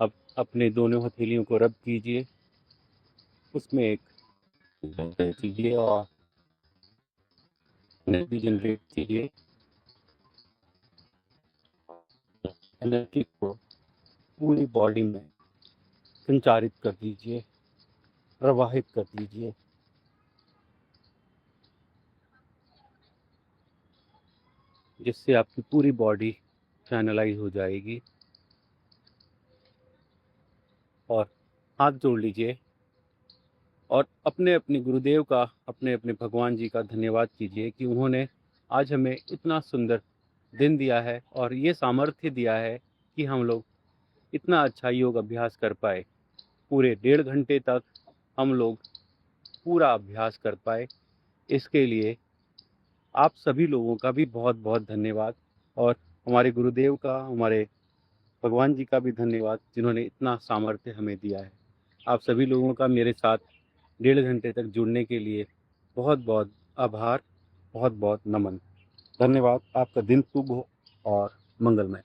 अब अपने दोनों हथेलियों को रब कीजिए, उसमें एक कीजिए और एनर्जी जनरेट कीजिए। एनर्जी को पूरी बॉडी में संचारित कर दीजिए, प्रवाहित कर दीजिए, जिससे आपकी पूरी बॉडी चैनलाइज हो जाएगी। और हाथ जोड़ लीजिए और अपने अपने गुरुदेव का, अपने अपने भगवान जी का धन्यवाद कीजिए कि उन्होंने आज हमें इतना सुंदर दिन दिया है और ये सामर्थ्य दिया है कि हम लोग इतना अच्छा योग अभ्यास कर पाए। पूरे 1.5 घंटे तक हम लोग पूरा अभ्यास कर पाए। इसके लिए आप सभी लोगों का भी बहुत बहुत धन्यवाद और हमारे गुरुदेव का, हमारे भगवान जी का भी धन्यवाद जिन्होंने इतना सामर्थ्य हमें दिया है। आप सभी लोगों का मेरे साथ 1.5 घंटे तक जुड़ने के लिए बहुत बहुत आभार, बहुत बहुत नमन। धन्यवाद। आपका दिन शुभ हो और मंगलमय।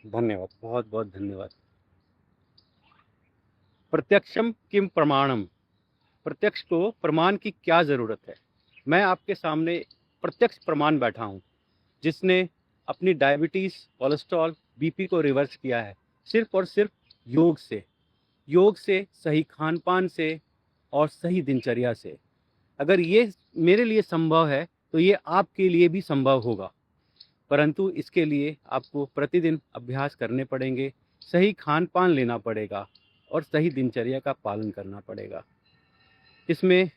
धन्यवाद, बहुत बहुत धन्यवाद। प्रत्यक्षम किम प्रमाणम, प्रत्यक्ष को प्रमाण की क्या ज़रूरत है। मैं आपके सामने प्रत्यक्ष प्रमाण बैठा हूँ जिसने अपनी डायबिटीज़, कोलेस्ट्रॉल, बीपी को रिवर्स किया है सिर्फ और सिर्फ योग से। योग से, सही खान पान से और सही दिनचर्या से। अगर ये मेरे लिए संभव है तो ये आपके लिए भी संभव होगा, परंतु इसके लिए आपको प्रतिदिन अभ्यास करने पड़ेंगे, सही खान पान लेना पड़ेगा और सही दिनचर्या का पालन करना पड़ेगा। इसमें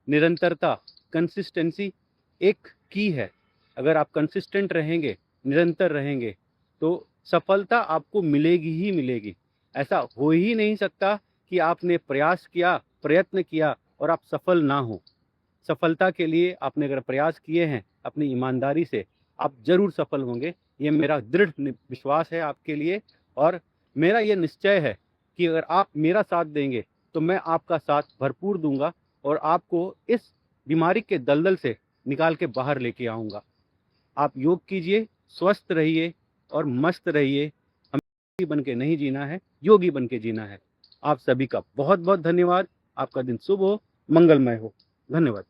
निरंतरता, कंसिस्टेंसी एक की है। अगर आप कंसिस्टेंट रहेंगे, निरंतर रहेंगे, तो सफलता आपको मिलेगी ही मिलेगी। ऐसा हो ही नहीं सकता कि आपने प्रयास किया, प्रयत्न किया और आप सफल ना हो। सफलता के लिए आपने अगर प्रयास किए हैं अपनी ईमानदारी से, आप ज़रूर सफल होंगे। ये मेरा दृढ़ विश्वास है आपके लिए, और मेरा ये निश्चय है कि अगर आप मेरा साथ देंगे तो मैं आपका साथ भरपूर दूंगा और आपको इस बीमारी के दलदल से निकाल के बाहर लेके आऊँगा। आप योग कीजिए, स्वस्थ रहिए और मस्त रहिए। हमें योगी बन के नहीं जीना है, योगी बन के जीना है। आप सभी का बहुत बहुत धन्यवाद। आपका दिन शुभ हो, मंगलमय हो। धन्यवाद।